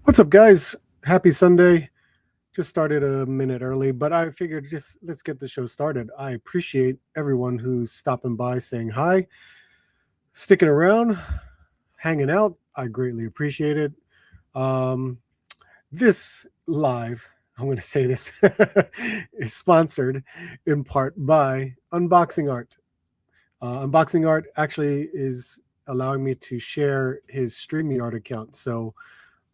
What's up, guys? Happy Sunday. Just started a minute early, but I figured just let's get the show started. I appreciate everyone who's stopping by, saying hi, sticking around, hanging out. I greatly appreciate it. Um, this live, I'm going to say this, is sponsored in part by Unboxing Art. Unboxing Art actually is allowing me to share his StreamYard account. So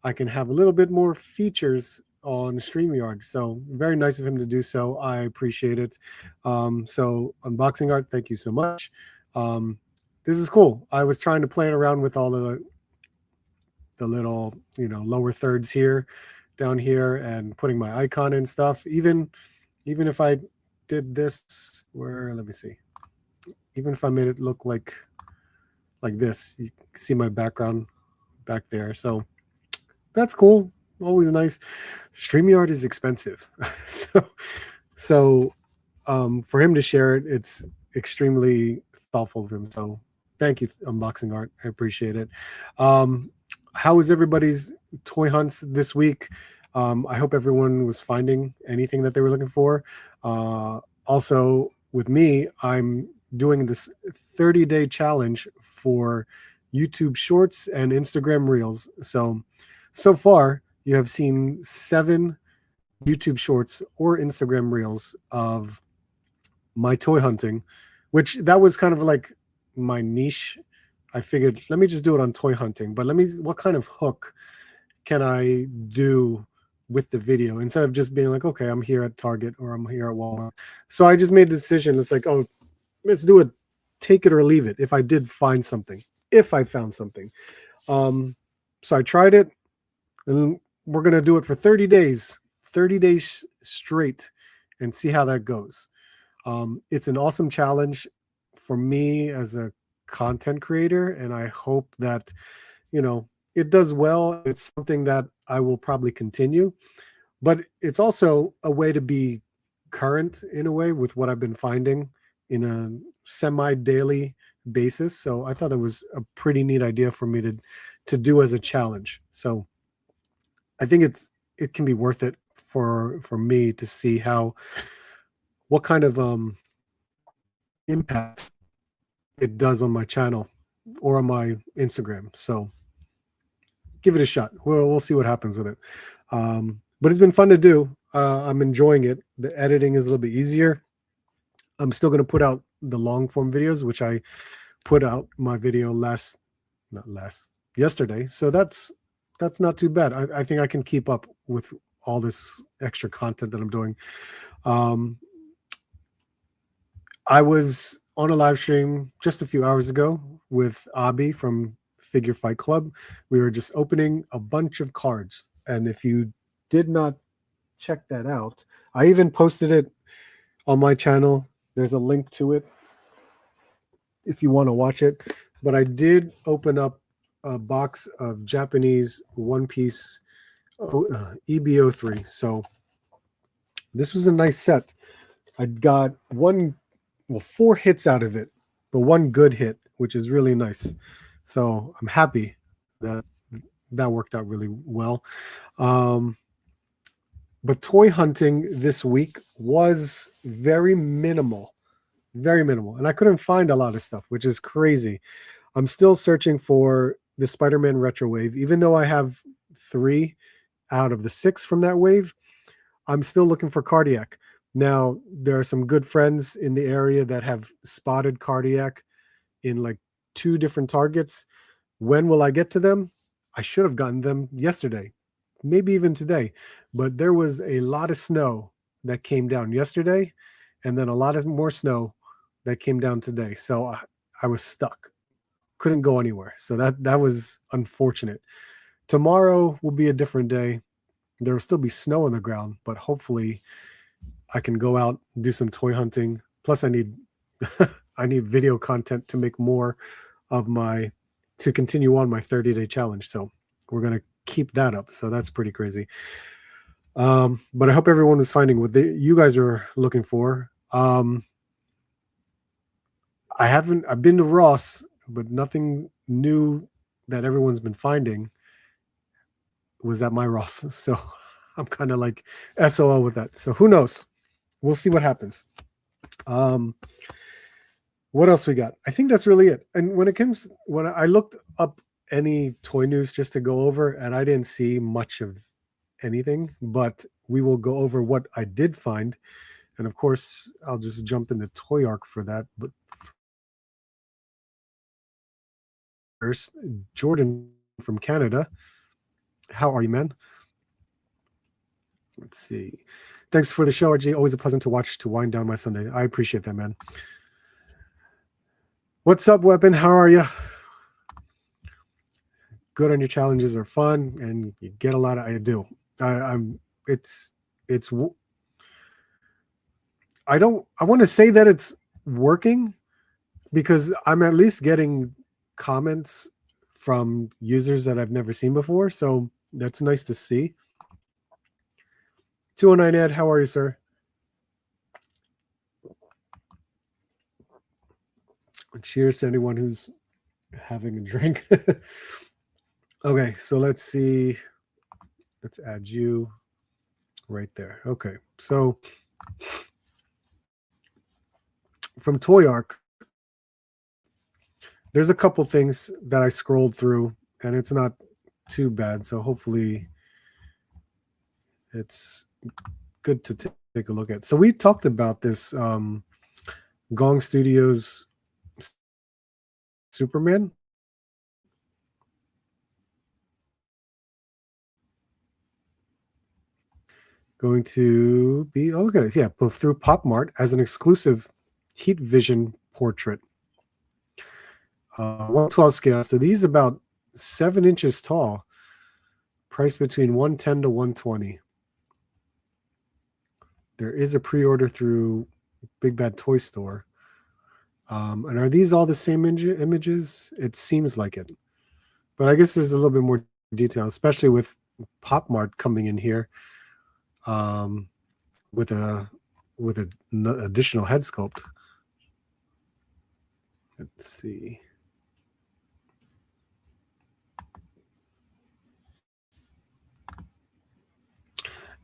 I can have a little bit more features on StreamYard. So very nice of him to do so. I appreciate it. So Unboxing Art, thank you so much. Um, this is cool. I was trying to play around with all the little lower thirds here, down here, and putting my icon and stuff. Even if I did this, where let me see. Even if I made it look like this, you can see my background back there. So that's cool. Always nice. StreamYard is expensive. so for him to share it, it's extremely thoughtful of him. So thank you, Unboxing Art. I appreciate it. Um, how was everybody's toy hunts this week? I hope everyone was finding anything that they were looking for. Also, with me, I'm doing this 30-day challenge for YouTube Shorts and Instagram Reels. So far, you have seen 7 YouTube Shorts or Instagram Reels of my toy hunting, which that was kind of like my niche. I figured, let me just do it on toy hunting, but what kind of hook can I do with the video instead of just being like, okay, I'm here at Target or I'm here at Walmart. So I just made the decision. It's like, oh, let's do it, take it or leave it. If I did find something, if I found something. So I tried it, and we're going to do it for 30 days, 30 days straight, and see how that goes. It's an awesome challenge for me as a content creator, and I hope that, it does well. It's something that I will probably continue, but it's also a way to be current in a way with what I've been finding in a semi-daily basis. So I thought it was a pretty neat idea for me to do as a challenge. So I think it can be worth it for me to see what kind of impact it does on my channel or on my Instagram. So give it a shot. We'll see what happens with it. But it's been fun to do. I'm enjoying it. The editing is a little bit easier. I'm still going to put out the long form videos, which I put out my video yesterday. So that's not too bad. I think I can keep up with all this extra content that I'm doing. I was on a live stream just a few hours ago with Abi from Figure Fight Club. We were just opening a bunch of cards. And if you did not check that out, I even posted it on my channel. There's a link to it if you want to watch it. But I did open up a box of Japanese One Piece EBO3. So this was a nice set. I got 4 hits out of it, but 1 good hit, which is really nice. So I'm happy that that worked out really well. But toy hunting this week was very minimal, and I couldn't find a lot of stuff, which is crazy. I'm still searching for the Spider-Man retro wave, even though I have 3 out of the 6 from that wave. I'm still looking for Cardiac. Now, there are some good friends in the area that have spotted Cardiac in like 2 different targets. When will I get to them? I should have gotten them yesterday, maybe even today. But there was a lot of snow that came down yesterday, and then a lot of more snow that came down today. So I was stuck, couldn't go anywhere. So that was unfortunate. Tomorrow will be a different day. There will still be snow on the ground, but hopefully I can go out and do some toy hunting. Plus, I need I need video content to make more of to continue on my 30-day challenge. So we're gonna keep that up. So that's pretty crazy. But I hope everyone is finding what you guys are looking for. I've been to Ross, but nothing new that everyone's been finding. was at my Ross. So I'm kind of like SOL with that. So who knows? We'll see what happens. What else we got? I think that's really it. And when I looked up any toy news just to go over, and I didn't see much of anything, but we will go over what I did find. And of course, I'll just jump into Toy Arc for that. But first, Jordan from Canada. How are you, man? Let's see. Thanks for the show, RG. Always a pleasant to watch to wind down my Sunday. I appreciate that, man. What's up, Weapon? How are you? Good on your challenges are fun, and you get a lot of. I do. It's. I don't. I want to say that it's working because I'm at least getting comments from users that I've never seen before. So that's nice to see. 209 Ed, how are you, sir? Cheers to anyone who's having a drink. Okay, so let's see. Let's add you right there. Okay, so from Toy Arc, there's a couple things that I scrolled through, and it's not too bad. So hopefully it's good to take a look at. So we talked about this Gong Studios Superman. Going to be, oh, look at this. Yeah, through Pop Mart as an exclusive Heat Vision portrait. 112 scale. So these about 7 inches tall. Price between 110 to 120. There is a pre-order through Big Bad Toy Store. And are these all the same images? It seems like it. But I guess there's a little bit more detail, especially with Pop Mart coming in here with an additional head sculpt. Let's see.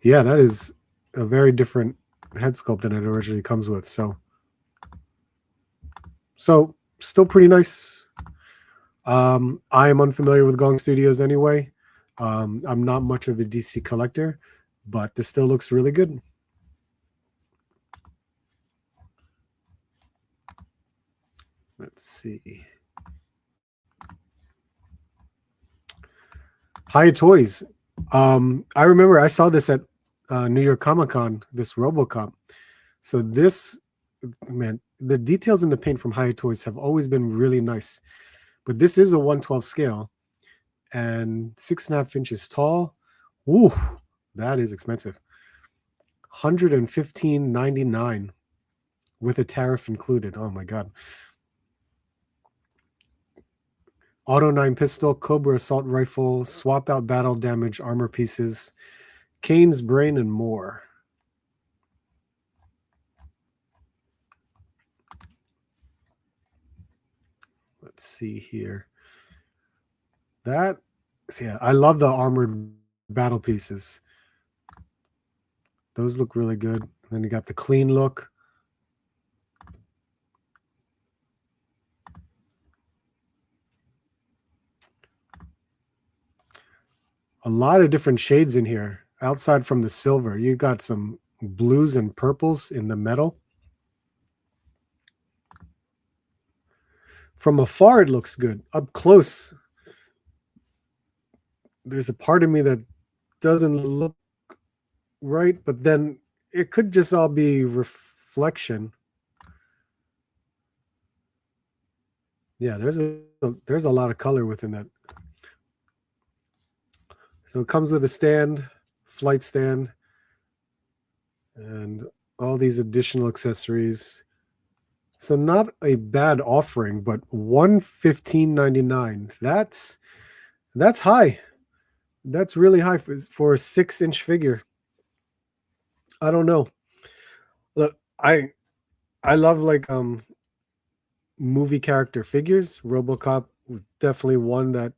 Yeah, that is a very different head sculpt than it originally comes with. So still pretty nice. I am unfamiliar with Gong Studios anyway. I'm not much of a DC collector, but this still looks really good. Let's see. Hiya Toys. I remember I saw this at New York Comic Con, this RoboCop. So this, man, the details in the paint from Hiya Toys have always been really nice. But this is a 112 scale and 6.5 inches tall. Ooh, that is expensive. $115.99 with a tariff included. Oh my God. Auto 9 pistol, Cobra assault rifle, swap out battle damage armor pieces, Kane's brain, and more. Let's see here. Yeah, I love the armored battle pieces. Those look really good. And then you got the clean look. A lot of different shades in here. Outside from the silver, you got some blues and purples in the metal. From afar, it looks good. Up close, there's a part of me that doesn't look right, but then it could just all be reflection. Yeah, there's a lot of color within that. So it comes with a stand, flight stand, and all these additional accessories. So not a bad offering, but $115.99. That's high. That's really high for a 6-inch figure. I don't know. Look, I love like movie character figures. RoboCop was definitely one that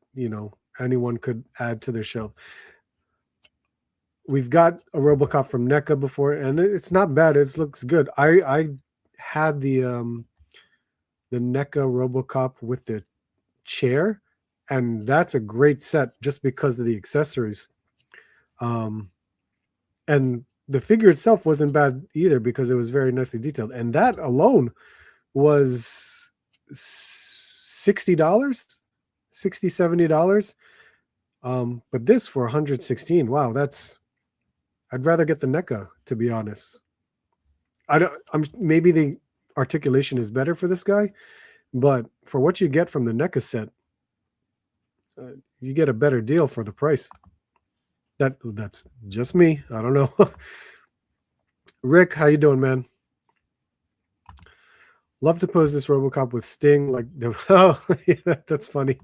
anyone could add to their shelf. we've got a RoboCop from NECA before, and it's not bad. It looks good. I had the NECA RoboCop with the chair, and that's a great set just because of the accessories. And the figure itself wasn't bad either because it was very nicely detailed. And that alone was $60, $60, $70. But this for 116, wow, I'd rather get the NECA, to be honest. Maybe the articulation is better for this guy, but for what you get from the NECA set, you get a better deal for the price. That's just me. I don't know. Rick, how you doing, man? Love to pose this RoboCop with Sting. Like, oh, yeah, that's funny.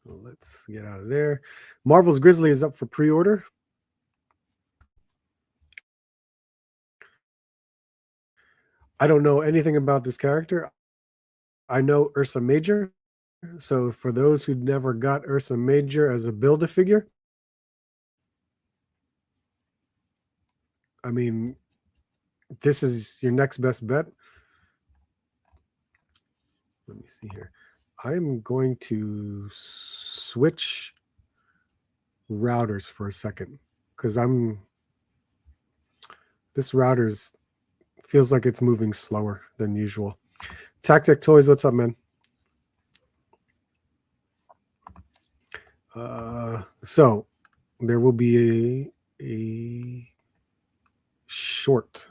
Let's get out of there. Marvel's Grizzly is up for pre-order. I don't know anything about this character. I know Ursa Major. So for those who never got Ursa Major as a Build-A-Figure, I mean, this is your next best bet. Let me see here. I'm going to switch routers for a second because this router's feels like it's moving slower than usual. Tactic Toys, what's up, man? So there will be a short.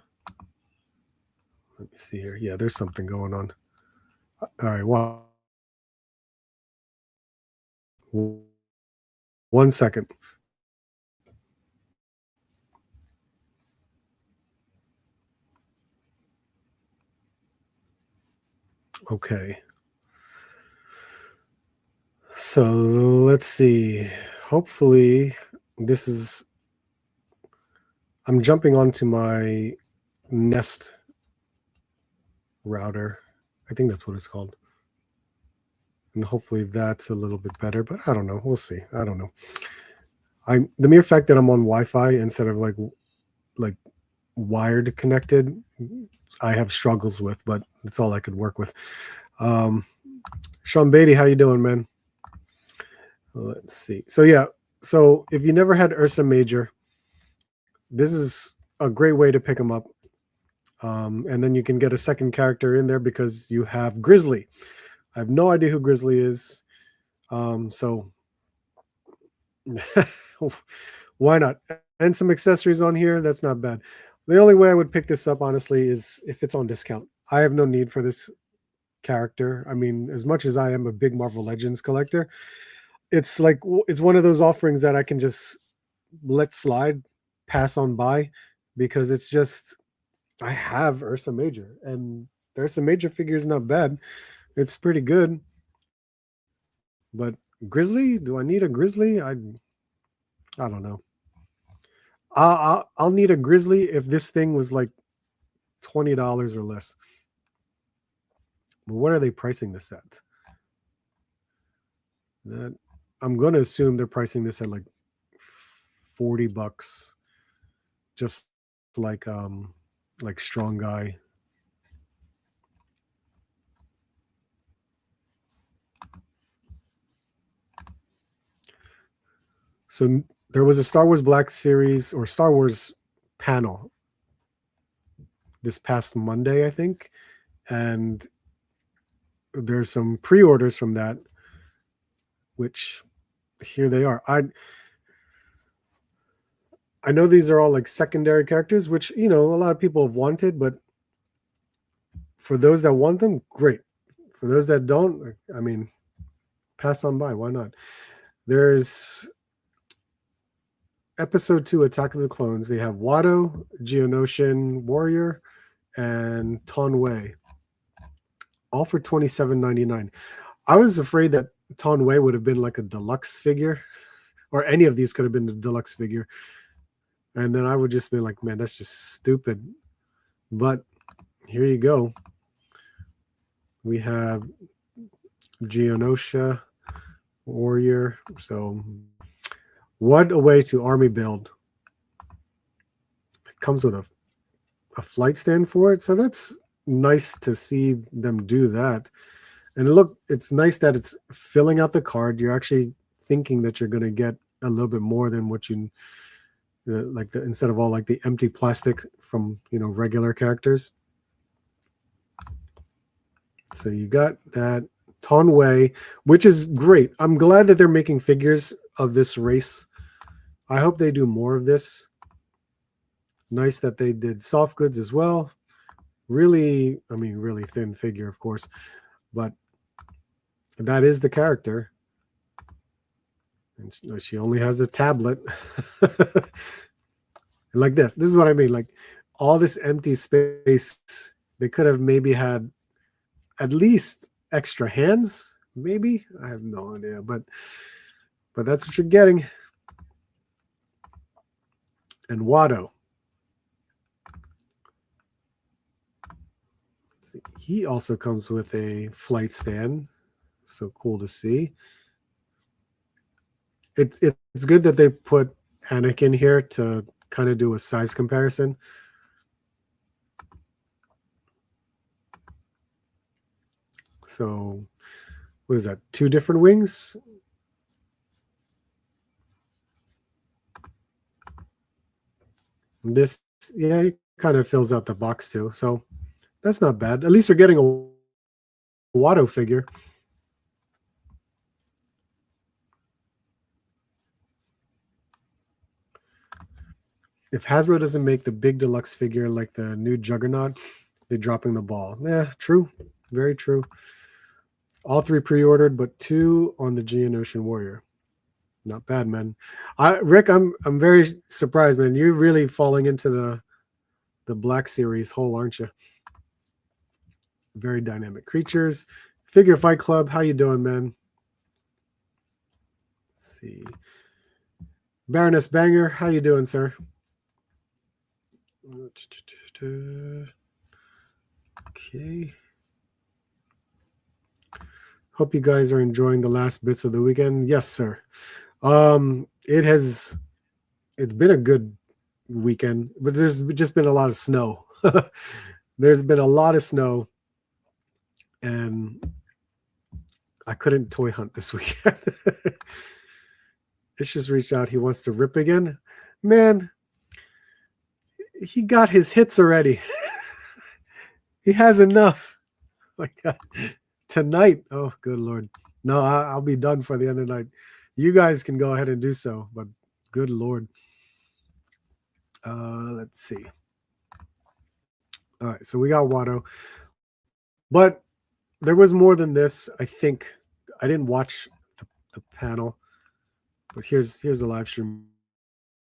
Let me see here. Yeah, there's something going on. All right, well, 1 second. Okay. So let's see. Hopefully I'm jumping onto my Nest router. I think that's what it's called. And hopefully that's a little bit better, but I don't know. We'll see. I don't know. The mere fact that I'm on Wi-Fi instead of like wired connected, I have struggles with, but that's all I could work with. Sean Beatty, how you doing, man? Let's see. So yeah, so if you never had Ursa Major, this is a great way to pick them up. And then you can get a second character in there because you have Grizzly. I have no idea who Grizzly is. So why not? And some accessories on here. That's not bad. The only way I would pick this up, honestly, is if it's on discount. I have no need for this character. I mean, as much as I am a big Marvel Legends collector, it's one of those offerings that I can just let slide, pass on by, because it's just, I have Ursa Major, and the Ursa Major figure is not bad. It's pretty good. But Grizzly, do I need a Grizzly? I don't know. I'll need a Grizzly if this thing was like $20 or less. But what are they pricing this at? That I'm going to assume they're pricing this at like $40, just like Strong Guy. So there was a Star Wars Black Series or Star Wars panel this past Monday, I think, and there's some pre-orders from that, which here they are. I know these are all like secondary characters, which, a lot of people have wanted, but for those that want them, great. For those that don't, I mean, pass on by. Why not? There's Episode 2, Attack of the Clones. They have Watto, Geonosian Warrior, and Ton Wei, all for $27.99. I was afraid that Ton Wei would have been like a deluxe figure, or any of these could have been a deluxe figure. And then I would just be like, man, that's just stupid. But here you go. We have Geonosia Warrior. So what a way to army build. It comes with a flight stand for it. So that's nice to see them do that. And look, it's nice that it's filling out the card. You're actually thinking that you're going to get a little bit more than what you like instead of all like the empty plastic from regular characters. So you got that Tonwei, which is great. I'm glad that they're making figures of this race. I hope they do more of this. Nice that they did soft goods as well. Really, I mean, really thin figure, of course, but that is the character. And she only has the tablet. Like this is what I mean. Like all this empty space, they could have maybe had at least extra hands. Maybe, I have no idea, but that's what you're getting. And Watto. He also comes with a flight stand. So cool to see. It's good that they put Anakin here to kind of do a size comparison. So what is that? 2 different wings? This, yeah, it kind of fills out the box too. So that's not bad. At least you're getting a Watto figure. If Hasbro doesn't make the big deluxe figure like the new Juggernaut, they're dropping the ball. Yeah, true. Very true. All 3 pre-ordered, but 2 on the Geonosian Warrior. Not bad, man. Rick, I'm very surprised, man. You're really falling into the Black Series hole, aren't you? Very dynamic creatures. Figure Fight Club, how you doing, man? Let's see. Baroness Banger, how you doing, sir? Okay. Hope you guys are enjoying the last bits of the weekend. Yes, sir. It's been a good weekend, but there's just been a lot of snow. There's been a lot of snow, and I couldn't toy hunt this weekend. It's just reached out. He wants to rip again. Man, he got his hits already. He has enough. Oh my God. Tonight. Oh, good Lord. No, I'll be done for the end of the night. You guys can go ahead and do so, but good Lord. Let's see. All right, so we got Watto. But there was more than this. I think I didn't watch the panel, but here's a live stream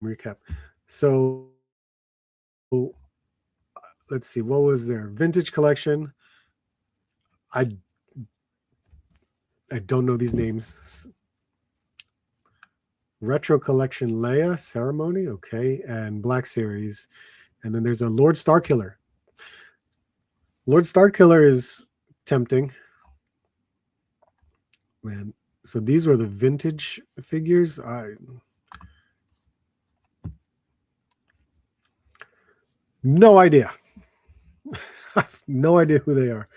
recap. So let's see, what was there? Vintage collection. I don't know these names. Retro collection Leia ceremony, okay, and Black Series, and then there's a Lord Starkiller. Lord Starkiller is tempting, man. So these were the vintage figures. No idea. I have no idea who they are.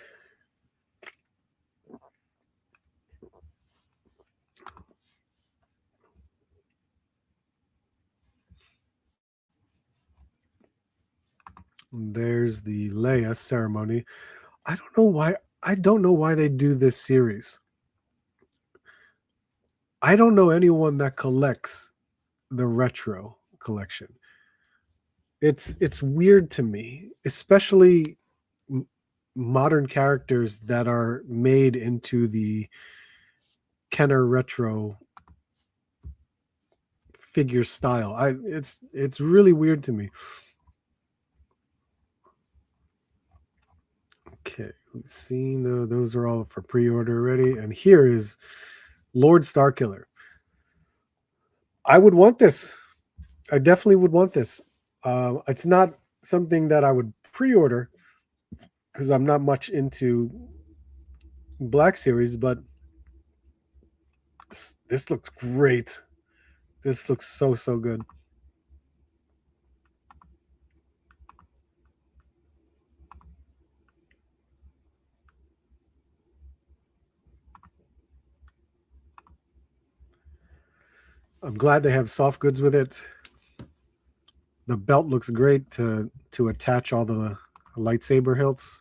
There's the Leia ceremony. I don't know why they do this series. I don't know anyone that collects the retro collection. It's weird to me, especially modern characters that are made into the Kenner retro figure style. It's really weird to me. Okay, we've seen those are all for pre-order already, and here is Lord Starkiller. I would want this. I definitely would want this. It's not something that I would pre-order because I'm not much into Black Series, but this looks great. This looks so good. I'm glad they have soft goods with it. The belt looks great to attach all the lightsaber hilts.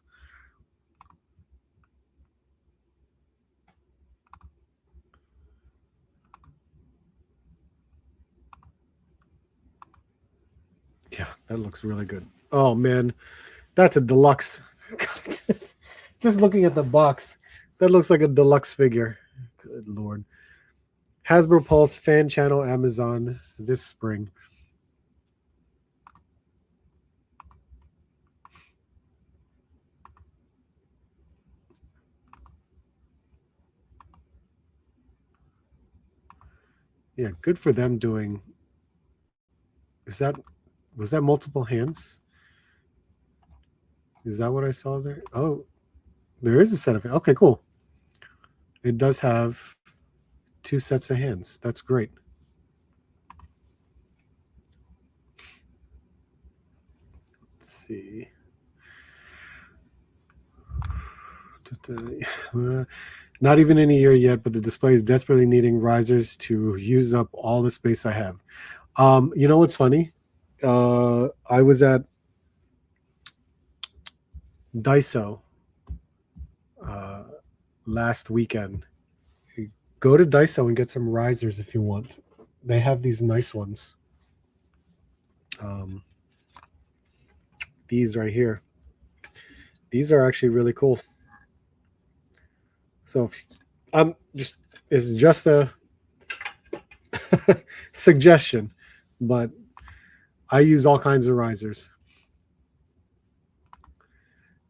Yeah, that looks really good. Oh man, that's a deluxe. Just looking at the box, that looks like a deluxe figure. Good lord. Hasbro Pulse fan channel Amazon this spring. Yeah, good for them doing. Is that was that multiple hands? Is that what I saw there? Oh, there is a set of okay, cool. It does have two sets of hands. That's great. Let's see. Not even in a year yet, but the display is desperately needing risers to use up all the space I have. You know what's funny? I was at Daiso uh, last weekend. Go to Daiso and get some risers if you want. They have these nice ones. These right here. These are actually really cool. So I'm just it's just a suggestion, but I use all kinds of risers.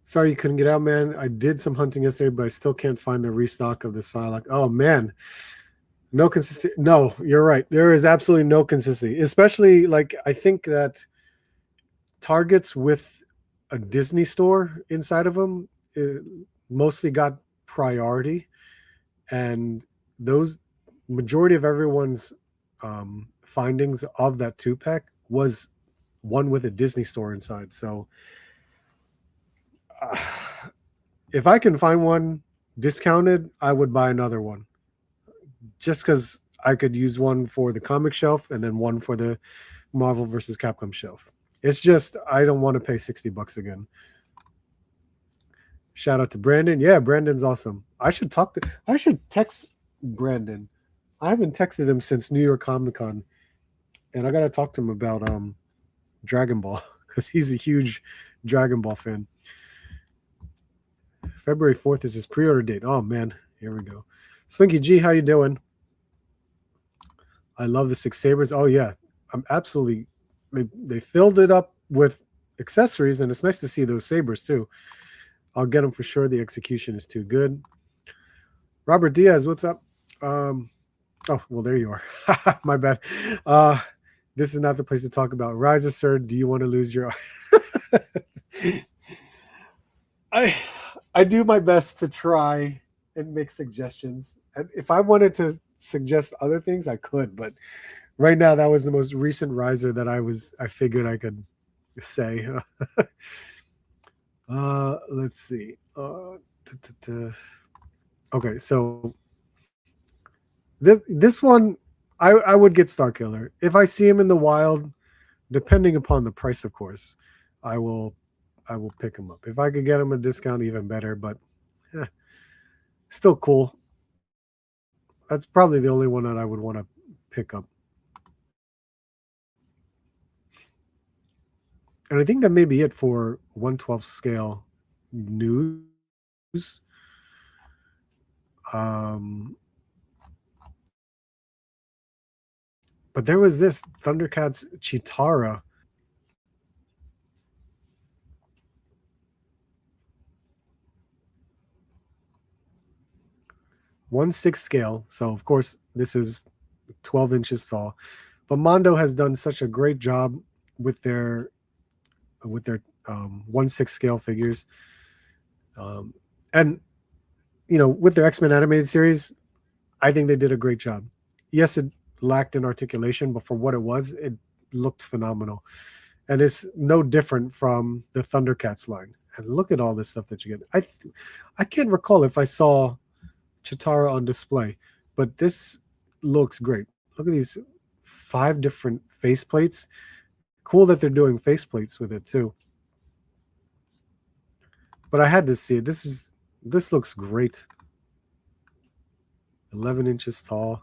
Sorry you couldn't get out, man. I did some hunting yesterday, but I still can't find the restock of the Psylocke. Oh man, no consistency. No, you're right. There is absolutely no consistency, especially like I think that Targets with a Disney store inside of them mostly got priority, and those majority of everyone's findings of that 2-pack was one with a Disney store inside. So if I can find one discounted, I would buy another one just because I could use one for the comic shelf and then one for the Marvel versus Capcom shelf. It's just I don't want to pay $60 again. Shout out to Brandon. Yeah, Brandon's awesome. I should text Brandon. I haven't texted him since New York Comic Con, and I gotta talk to him about Dragon Ball because he's a huge Dragon Ball fan. February 4th is his pre-order date. Oh man, here we go. Slinky G, how you doing? I love the Six Sabers. Oh yeah, I'm absolutely. They filled it up with accessories, and it's nice to see those sabers too. I'll get them for sure. The execution is too good. Robert Diaz, what's up? Oh, well, there you are. My bad. This is not the place to talk about Riser, sir. Do you want to lose your? I do my best to try and make suggestions. And if I wanted to suggest other things, I could. But right now, that was the most recent Riser that I figured I could say. Let's see. Okay, so this one I would get Starkiller if I see him in the wild, depending upon the price, of course. I will pick him up if I could get him a discount, even better. But still cool. That's probably the only one that I would want to pick up. And I think that may be it for 1/12 scale news. But there was this Thundercats Chitara. (1/6) scale. So of course this is 12 inches tall. But Mondo has done such a great job with their 1/6 scale figures. And with their X-Men animated series, I think they did a great job. Yes, it lacked in articulation, but for what it was, it looked phenomenal. And it's no different from the Thundercats line. And look at all this stuff that you get. I can't recall if I saw Chitara on display, but this looks great. Look at these 5 different faceplates. Cool that they're doing faceplates with it too. But I had to see it. This looks great. 11 inches tall.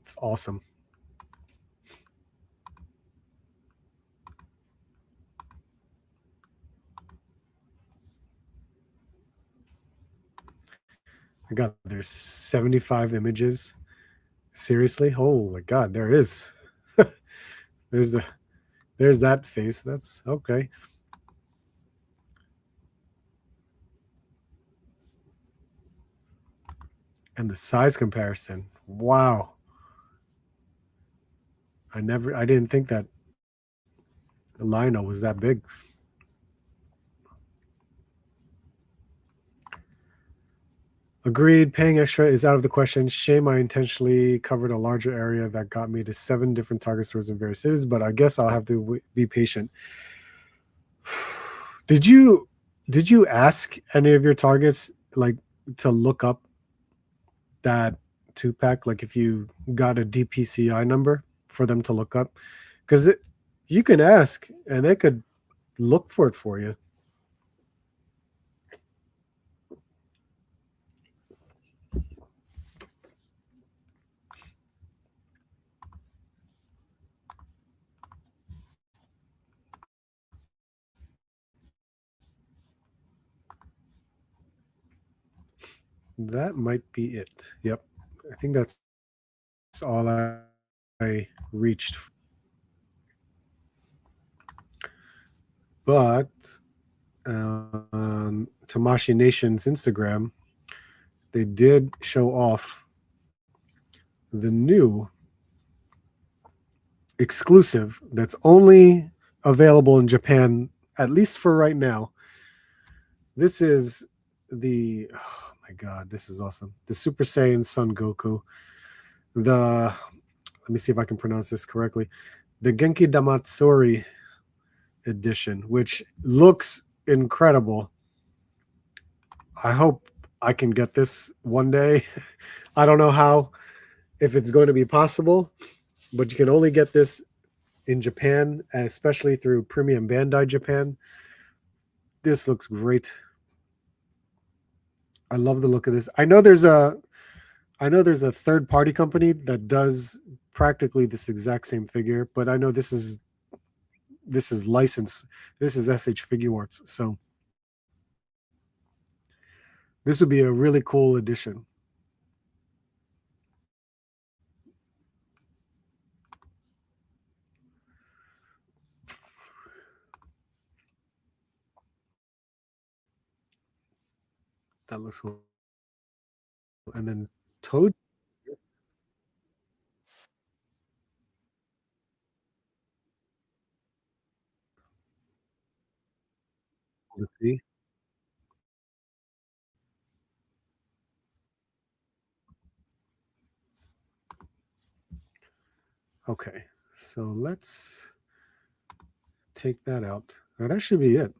It's awesome. I got there's 75 images. Seriously? Oh my god, there is. there's the there's that face. That's okay. And the size comparison. Wow. I didn't think that Lionel was that big. Agreed. Paying extra is out of the question. Shame I intentionally covered a larger area that got me to 7 different Target stores in various cities, but I guess I'll have to be patient. Did you ask any of your targets like to look up that 2-pack? Like if you got a DPCI number for them to look up, because you can ask and they could look for it for you. That might be it. Yep. I think that's all I reached. But Tamashi Nation's Instagram, they did show off the new exclusive that's only available in Japan, at least for right now. This is oh my god, this is awesome. The Super Saiyan Son Goku. Let me see if I can pronounce this correctly. The Genki Damatsuri edition, which looks incredible. I hope I can get this one day. I don't know how, if it's going to be possible, but you can only get this in Japan, especially through Premium Bandai Japan. This looks great. I love the look of this. I know there's a third party company that does practically this exact same figure, but I know this is licensed. This is SH Figuarts, so this would be a really cool addition. That looks cool. And then Toad. Let's see. Okay, so let's take that out. Now that should be it.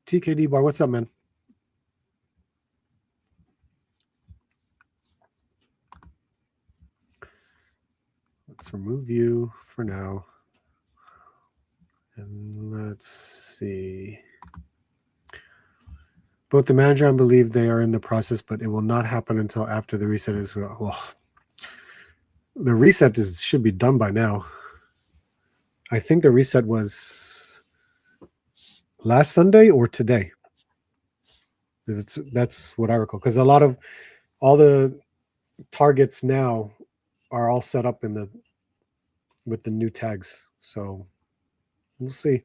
TKD Bar, what's up, man? Let's remove you for now. And let's see. Both the manager and believe they are in the process, but it will not happen until after the reset is well. The reset should be done by now. I think the reset was last Sunday or today. That's what I recall. Because a lot of all the targets now are all set up in the with the new tags. So we'll see.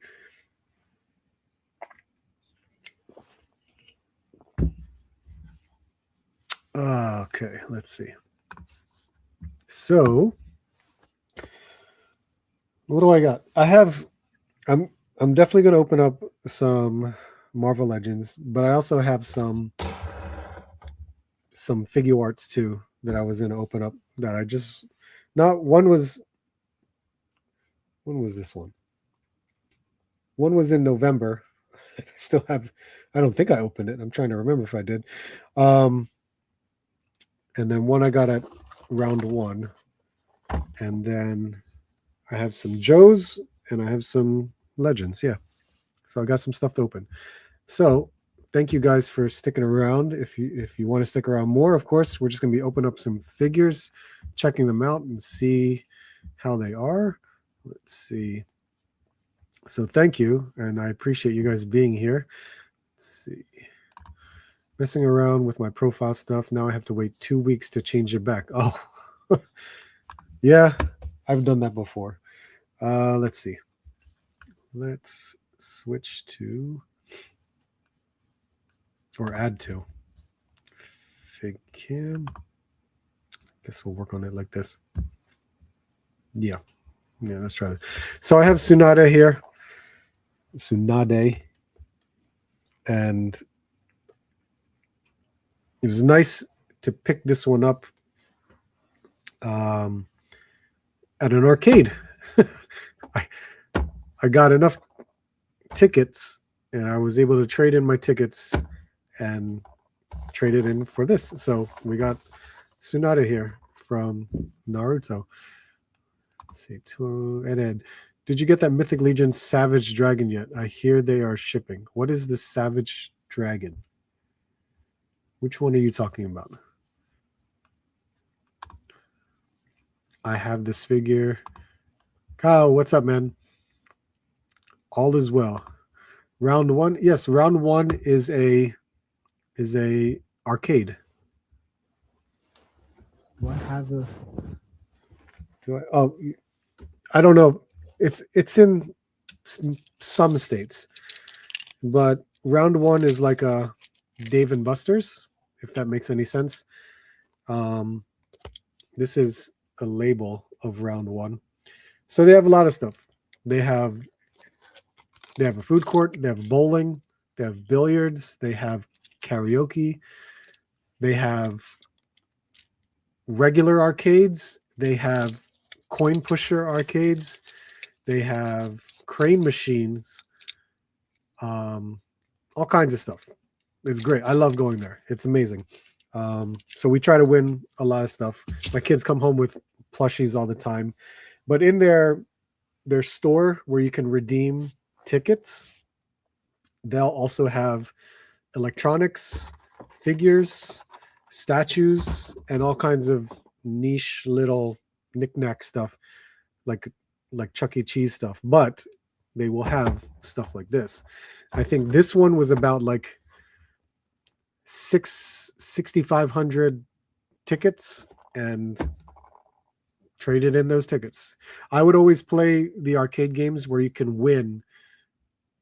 Okay, let's see. So what do I got? I'm definitely going to open up some Marvel Legends, but I also have some figure arts too that I was going to open up that I just not one was when was this one? One was in November. I still have I don't think I opened it. I'm trying to remember if I did. Um and then one I got at round 1. And then I have some Joes and I have some Legends. Yeah. So I got some stuff to open. So thank you guys for sticking around. If you want to stick around more, of course, we're just going to be opening up some figures, checking them out and see how they are. Let's see. So thank you, and I appreciate you guys being here. Let's see. Messing around with my profile stuff. Now I have to wait 2 weeks to change it back. Oh, yeah, I've done that before. Let's see. Let's switch to or add to FigCam. Guess we'll work on it like this. Yeah, let's try it. So I have Tsunade here. Tsunade. And it was nice to pick this one up at an arcade. I got enough tickets and I was able to trade in my tickets and trade it in for this. So we got Tsunade here from Naruto. Let's see, Ed. Did you get that Mythic Legion Savage Dragon yet? I hear they are shipping. What is the Savage Dragon? Which one are you talking about? I have this figure. Kyle, what's up, man? All is well. Round 1. Yes, round 1 is a arcade. Do I have a I don't know. It's in some states. But round 1 is like a Dave and Buster's, if that makes any sense. This is a label of round 1. So they have a lot of stuff. They have a food court, they have bowling, they have billiards, they have karaoke, they have regular arcades, they have coin pusher arcades, they have crane machines, all kinds of stuff. It's great. I love going there. It's amazing. So we try to win a lot of stuff. My kids come home with plushies all the time, but in their store where you can redeem tickets, they'll also have electronics, figures, statues, and all kinds of niche little knick-knack stuff like Chuck E. Cheese stuff, but they will have stuff like this. I think this one was about like 6,500 tickets and traded in those tickets. I would always play the arcade games where you can win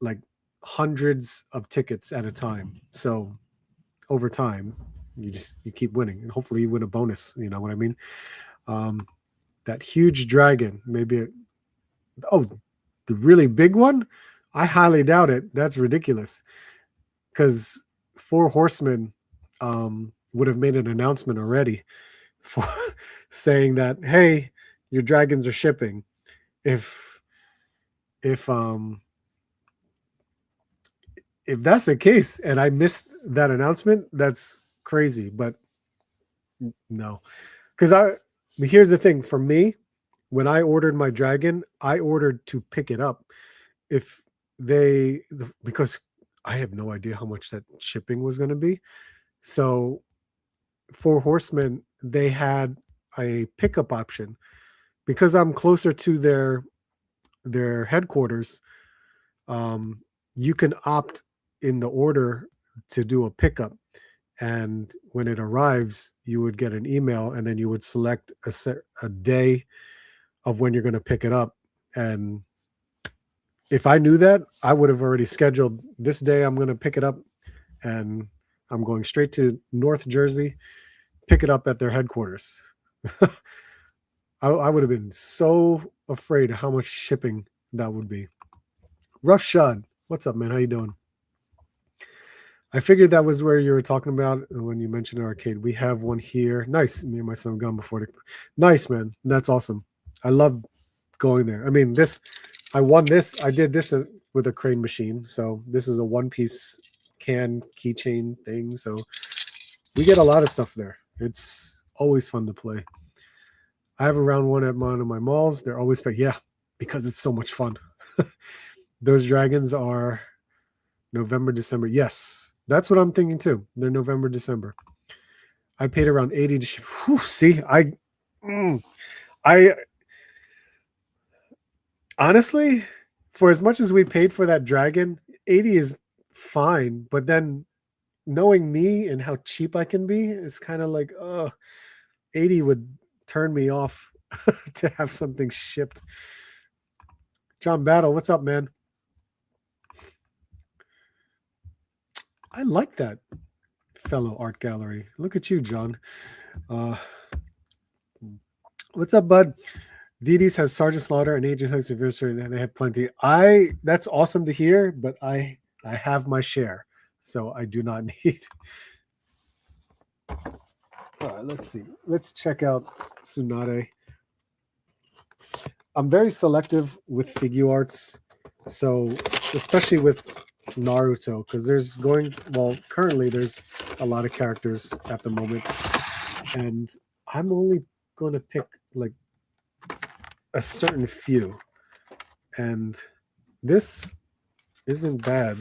like hundreds of tickets at a time. So over time, you keep winning, and hopefully you win a bonus. You know what I mean? That huge dragon, maybe. The really big one? I highly doubt it. That's ridiculous. Because 4 Horsemen would have made an announcement already for saying that, hey, your dragons are shipping. If that's the case and I missed that announcement, that's crazy. But no, because here's the thing for me, when I ordered my dragon, I ordered to pick it up. Because I have no idea how much that shipping was going to be. So 4 Horsemen, they had a pickup option because I'm closer to their headquarters. You can opt in the order to do a pickup, and when it arrives, you would get an email, and then you would select a day of when you're going to pick it up. And if I knew that, I would have already scheduled this day. I'm going to pick it up, and I'm going straight to North Jersey, pick it up at their headquarters. I would have been so afraid of how much shipping that would be. Rough Shot, what's up, man? How you doing? I figured that was where you were talking about when you mentioned an arcade. We have one here. Nice. Me and my son have gone before. Nice, man. That's awesome. I love going there. I mean, this, I won this. I did this with a crane machine. So this is a one-piece can keychain thing. So we get a lot of stuff there. It's always fun to play. I have a round one at one of my malls. They're always packed. Yeah, because it's so much fun. Those dragons are November, December. Yes, that's what I'm thinking too. They're November, December. I paid around 80 to ship. Whew, see, I honestly, for as much as we paid for that dragon, 80 is fine. But then knowing me and how cheap I can be, it's kind of like, 80 would turn me off to have something shipped. John Battle, what's up, man? I like that fellow art gallery. Look at you, John. What's up, bud? DD's has Sergeant Slaughter and Agent Hunt's anniversary, and they have plenty. That's awesome to hear, but I have my share, so I do not need. All right, let's see. Let's check out Tsunade. I'm very selective with figure arts, so especially with Naruto, because currently there's a lot of characters at the moment, and I'm only going to pick like a certain few, and this isn't bad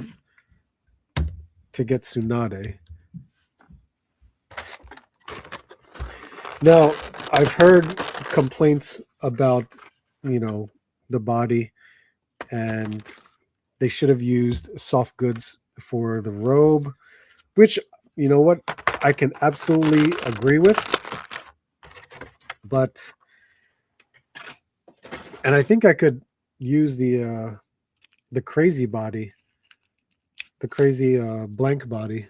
to get Tsunade. Now, I've heard complaints about, the body, and they should have used soft goods for the robe, which, you know what, I can absolutely agree with. And I think I could use the crazy body, the crazy blank body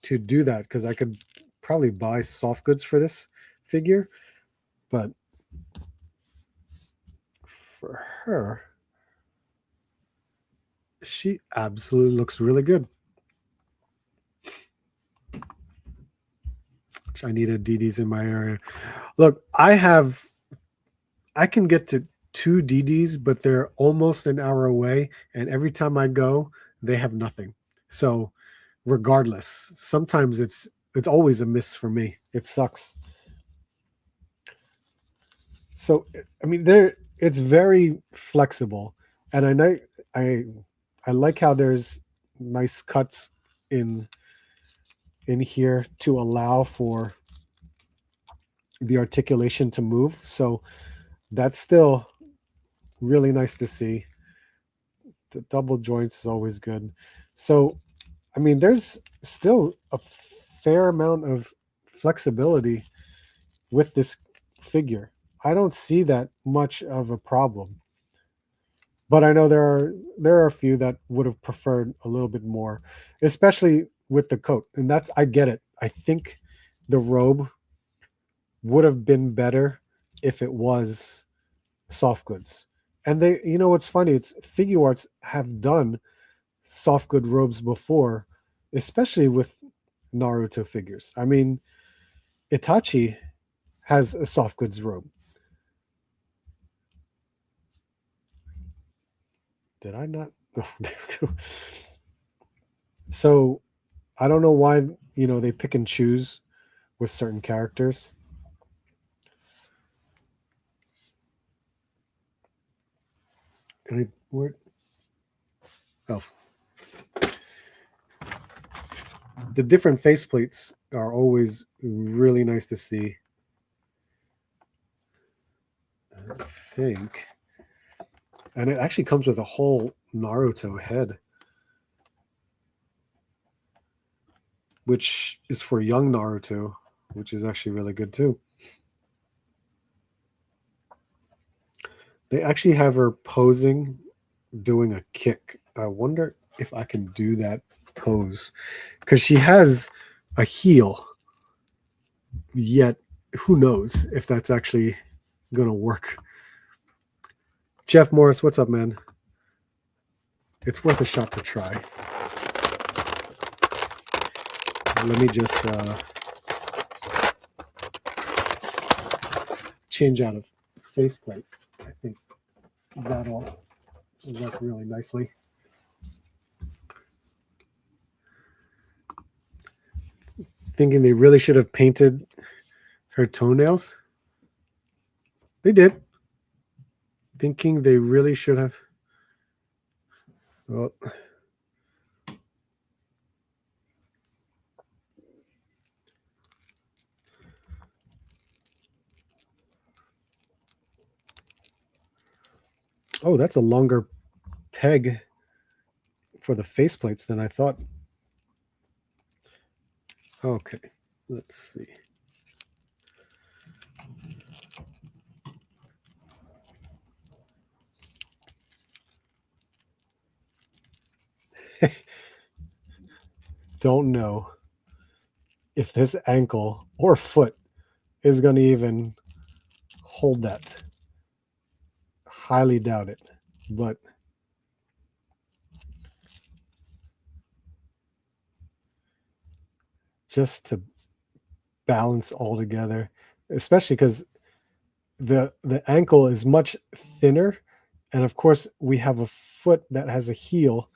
to do that, because I could probably buy soft goods for this figure. But for her, she absolutely looks really good. I needed DDs in my area. Look, I can get to 2 DDs, but they're almost an hour away, and every time I go, they have nothing. So regardless, sometimes it's always a miss for me. It sucks. So I mean, it's very flexible, and I like how there's nice cuts in here to allow for the articulation to move. So that's still really nice to see. The double joints is always good. So, I mean, there's still a fair amount of flexibility with this figure. I don't see that much of a problem. But I know there are a few that would have preferred a little bit more, especially with the coat. And that's, I get it. I think the robe would have been better if it was soft goods. And they, what's funny, it's figure arts have done soft good robes before, especially with Naruto figures. I mean, Itachi has a soft goods robe. Did I not? Oh, there we go. So I don't know why, they pick and choose with certain characters. Oh. The different faceplates are always really nice to see. I think. And it actually comes with a whole Naruto head. which is for young Naruto, which is actually really good too. They actually have her posing, doing a kick. I wonder if I can do that pose because she has a heel. Yet, who knows if that's actually gonna work? Jeff Morris, what's up, man? It's worth a shot to try. Let me just change out of faceplate. I think that'll work really nicely. Thinking they really should have painted her toenails. They did. Thinking they really should have. Well, oh, that's a longer peg for the faceplates than I thought. Okay, let's see. Don't know if this ankle or foot is going to even hold that. Highly doubt it, but just to balance all together, especially because the ankle is much thinner, and of course we have a foot that has a heel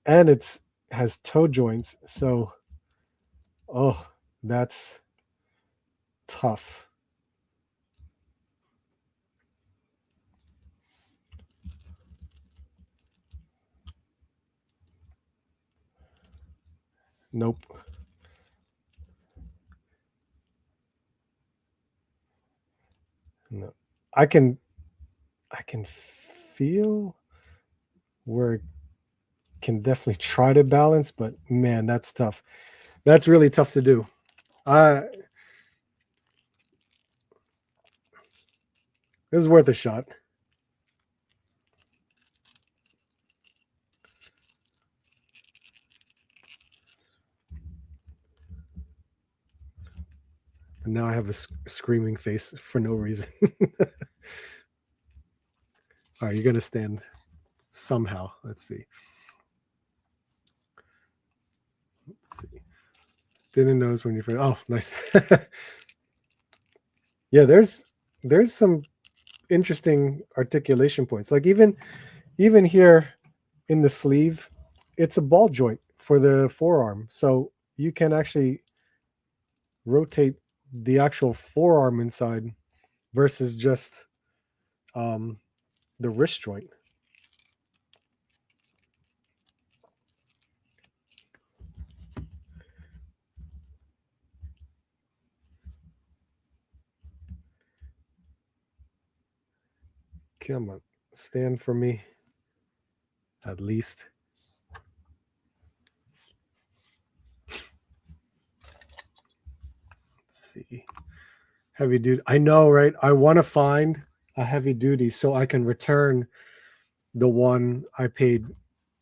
and it's has toe joints, so oh, that's tough. Nope. No. I can feel where it can definitely try to balance, but man, that's tough. That's really tough to do. This is worth a shot. And now I have a screaming face for no reason. All right, you're gonna stand somehow. Let's see. Let's see. Didn't notice when you first. Oh, nice. Yeah, there's some interesting articulation points. Like even here in the sleeve, it's a ball joint for the forearm, so you can actually rotate the actual forearm inside versus just the wrist joint. Come on, stand for me, at least. Let's see. Heavy duty. I know, right? I want to find a heavy duty so I can return the one I paid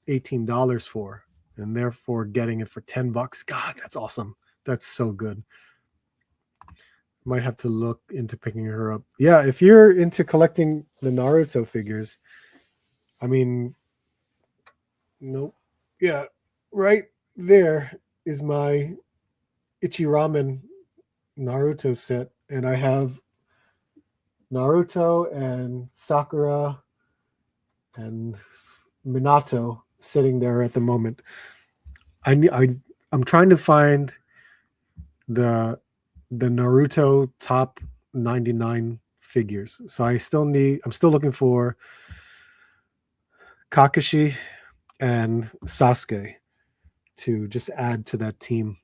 $18 for, and therefore getting it for $10. God, that's awesome. That's so good. Might have to look into picking her up. Yeah, if you're into collecting the Naruto figures, I mean, nope. Yeah, right there is my Ichiramen Naruto set, and I have Naruto and Sakura and Minato sitting there at the moment. I'm trying to find the Naruto top 99 figures. So I'm still looking for Kakashi and Sasuke to just add to that team.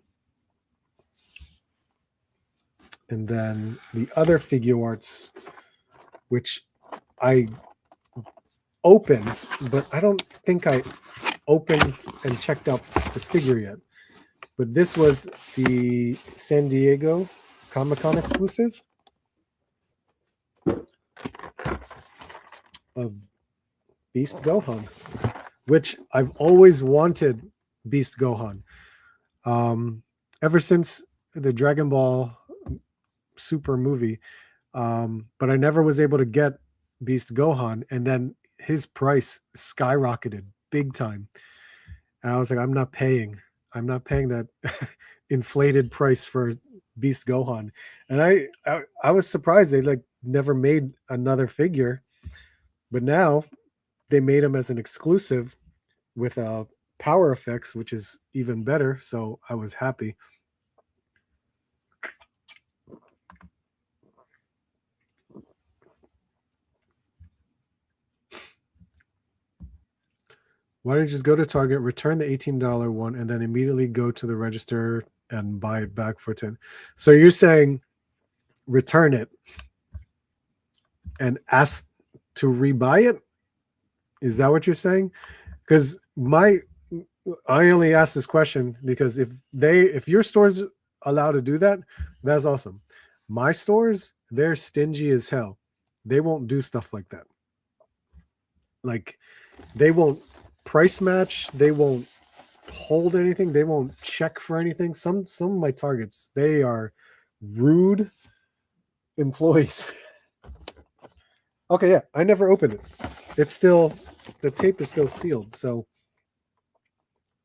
And then the other figure arts, which I opened, but I don't think I opened and checked out the figure yet, but this was the San Diego Comic-Con exclusive of Beast Gohan, which I've always wanted Beast Gohan. Ever since the Dragon Ball Super movie, but I never was able to get Beast Gohan, and then his price skyrocketed big time. And I was like, I'm not paying that inflated price for Beast Gohan. And I was surprised they like never made another figure, but now they made him as an exclusive with power effects, which is even better. So I was happy. Why don't you just go to Target, return the $18 one, and then immediately go to the register and buy it back for 10? So you're saying return it and ask to rebuy it? Is that what you're saying? Because I only asked this question because if your store's allowed to do that, that's awesome. My stores, they're stingy as hell. They won't do stuff like that. Like, they won't price match. They won't hold anything. They won't check for anything. Some of my Targets, they are rude employees. Okay, yeah, I never opened it. It's still, the tape is still sealed. So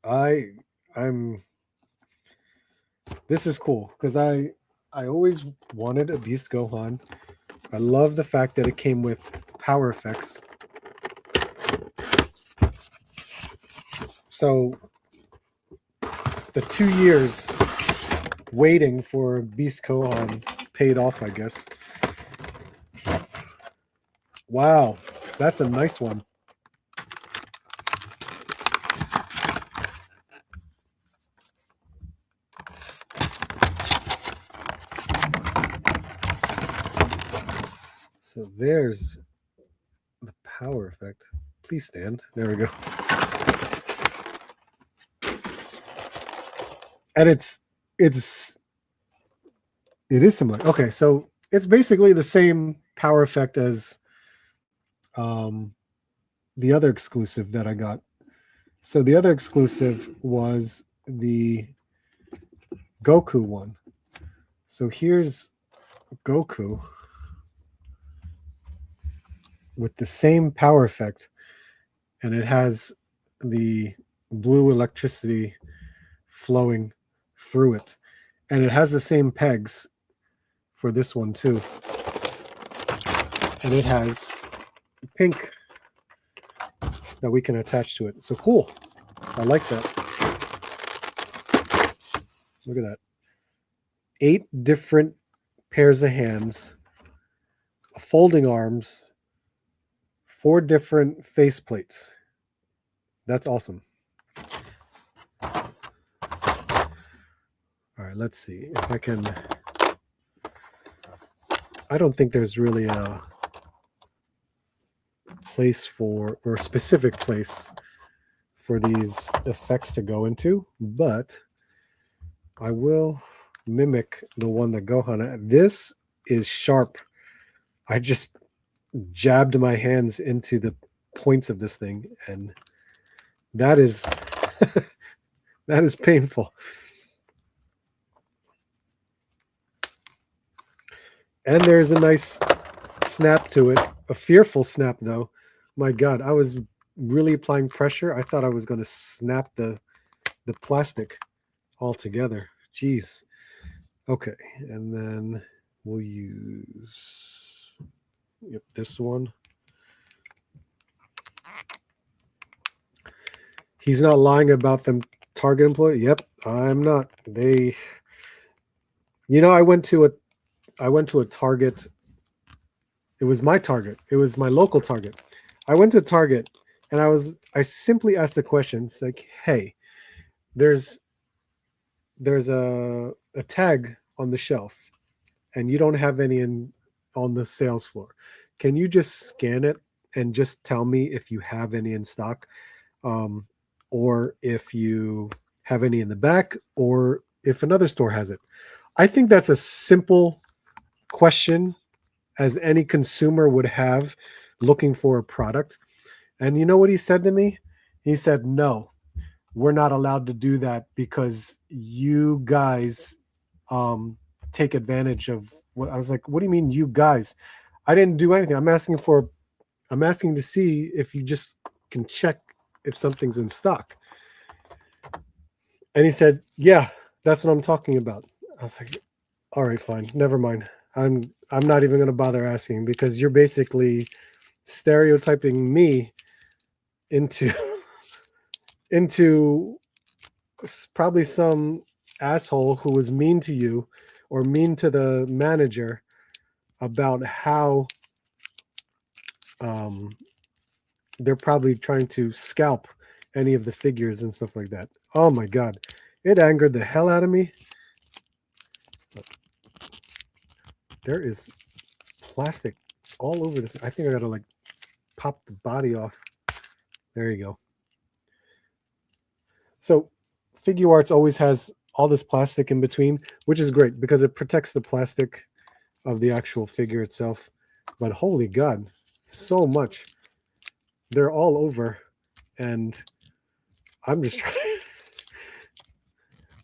I'm this is cool because I always wanted a Beast Gohan. I love the fact that it came with power effects. So the 2 years waiting for Beast Gohan paid off, I guess. Wow, that's a nice one. So there's the power effect. Please stand. There we go. And it is similar. Okay, so it's basically the same power effect as the other exclusive that I got. So the other exclusive was the Goku one. So here's Goku with the same power effect, and it has the blue electricity flowing through it, and it has the same pegs for this one too, and it has pink that we can attach to it. So cool. I like that. Look at that. 8 different pairs of hands, folding arms, 4 different face plates. That's awesome. All right, let's see if I can. I don't think there's really a place for, or a specific place for these effects to go into, but I will mimic the one that Gohan had. This is sharp. I just jabbed my hands into the points of this thing, and that is that is painful. And there's a nice snap to it, a fearful snap though. My God, I was really applying pressure. I thought I was going to snap the plastic altogether. Jeez. Okay, and then we'll use this one. He's not lying about them Target employee. Yep, I'm not. They, I went to a Target. It was my Target. It was my local Target. I went to Target and I simply asked the question. It's like, hey, there's a tag on the shelf and you don't have any on the sales floor. Can you just scan it and just tell me if you have any in stock? Or if you have any in the back, or if another store has it. I think that's a simple question as any consumer would have looking for a product. And you know what he said to me? He said, "No, we're not allowed to do that because you guys take advantage of what." I was like, "What do you mean, you guys? I didn't do anything. I'm asking to see if you just can check if something's in stock." And he said, "Yeah, that's what I'm talking about." I was like, "All right, fine, never mind. I'm not even going to bother asking because you're basically stereotyping me into into probably some asshole who was mean to you or mean to the manager about how they're probably trying to scalp any of the figures and stuff like that." Oh my God. It angered the hell out of me. There is plastic all over this. I think I gotta like pop the body off. There you go. So Figuarts always has all this plastic in between, which is great because it protects the plastic of the actual figure itself. But holy God, so much. They're all over. And I'm just trying.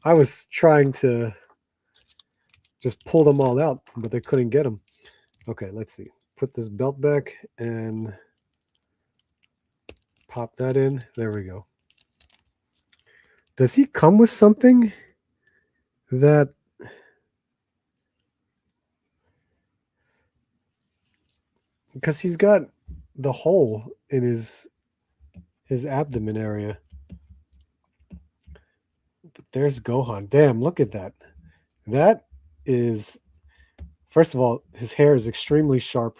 I was trying to just pull them all out, but they couldn't get them. Okay, let's see. Put this belt back and pop that in. There we go. Does he come with something that... Because he's got the hole in his abdomen area. But there's Gohan. Damn, look at that. That is... First of all, his hair is extremely sharp.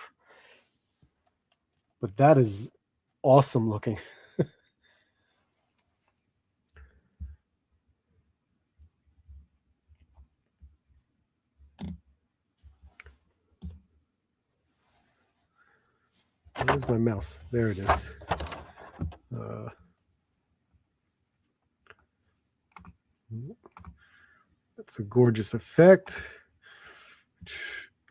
But that is awesome looking. Where's my mouse? There it is. That's a gorgeous effect.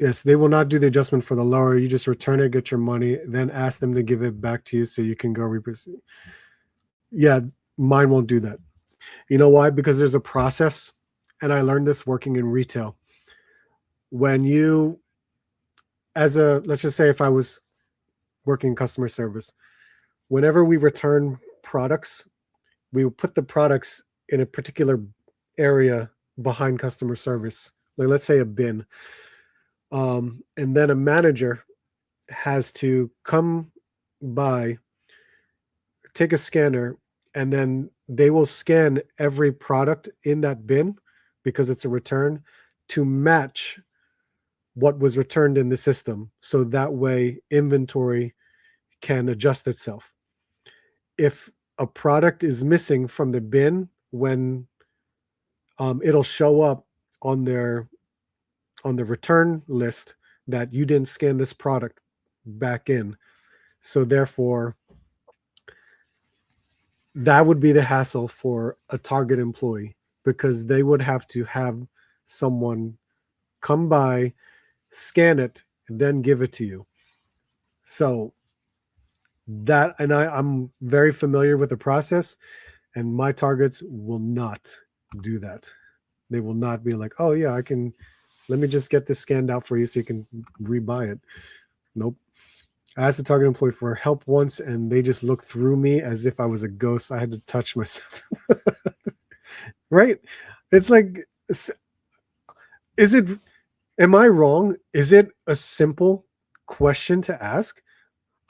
Yes, they will not do the adjustment for the lower. You just return it, get your money, then ask them to give it back to you so you can go reproduce. Yeah, mine won't do that. You know why? Because there's a process, and I learned this working in retail. When you, let's just say if I was working customer service, whenever we return products, we would put the products in a particular area behind customer service, like let's say a bin. And then a manager has to come by, take a scanner, and then they will scan every product in that bin because it's a return to match what was returned in the system. So that way inventory can adjust itself. If a product is missing from the bin, when it'll show up on the return list that you didn't scan this product back in. So therefore, that would be the hassle for a Target employee because they would have to have someone come by, scan it, and then give it to you. So that, and I'm very familiar with the process, and my Targets will not do that. They will not be like, "Oh yeah, let me just get this scanned out for you so you can rebuy it." Nope. I asked a Target employee for help once, and they just looked through me as if I was a ghost. I had to touch myself. Right? It's like, am I wrong? Is it a simple question to ask?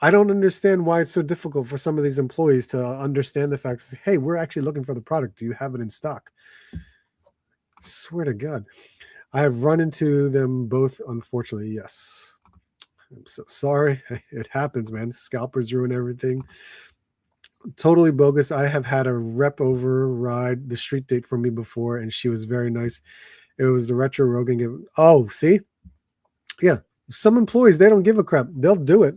I don't understand why it's so difficult for some of these employees to understand the fact, hey, we're actually looking for the product. Do you have it in stock? I swear to God. I have run into them both, unfortunately, yes. I'm so sorry. It happens, man. Scalpers ruin everything. Totally bogus. I have had a rep override the street date for me before, and she was very nice. It was the Retro Rogan. Oh, see? Yeah. Some employees, they don't give a crap. They'll do it.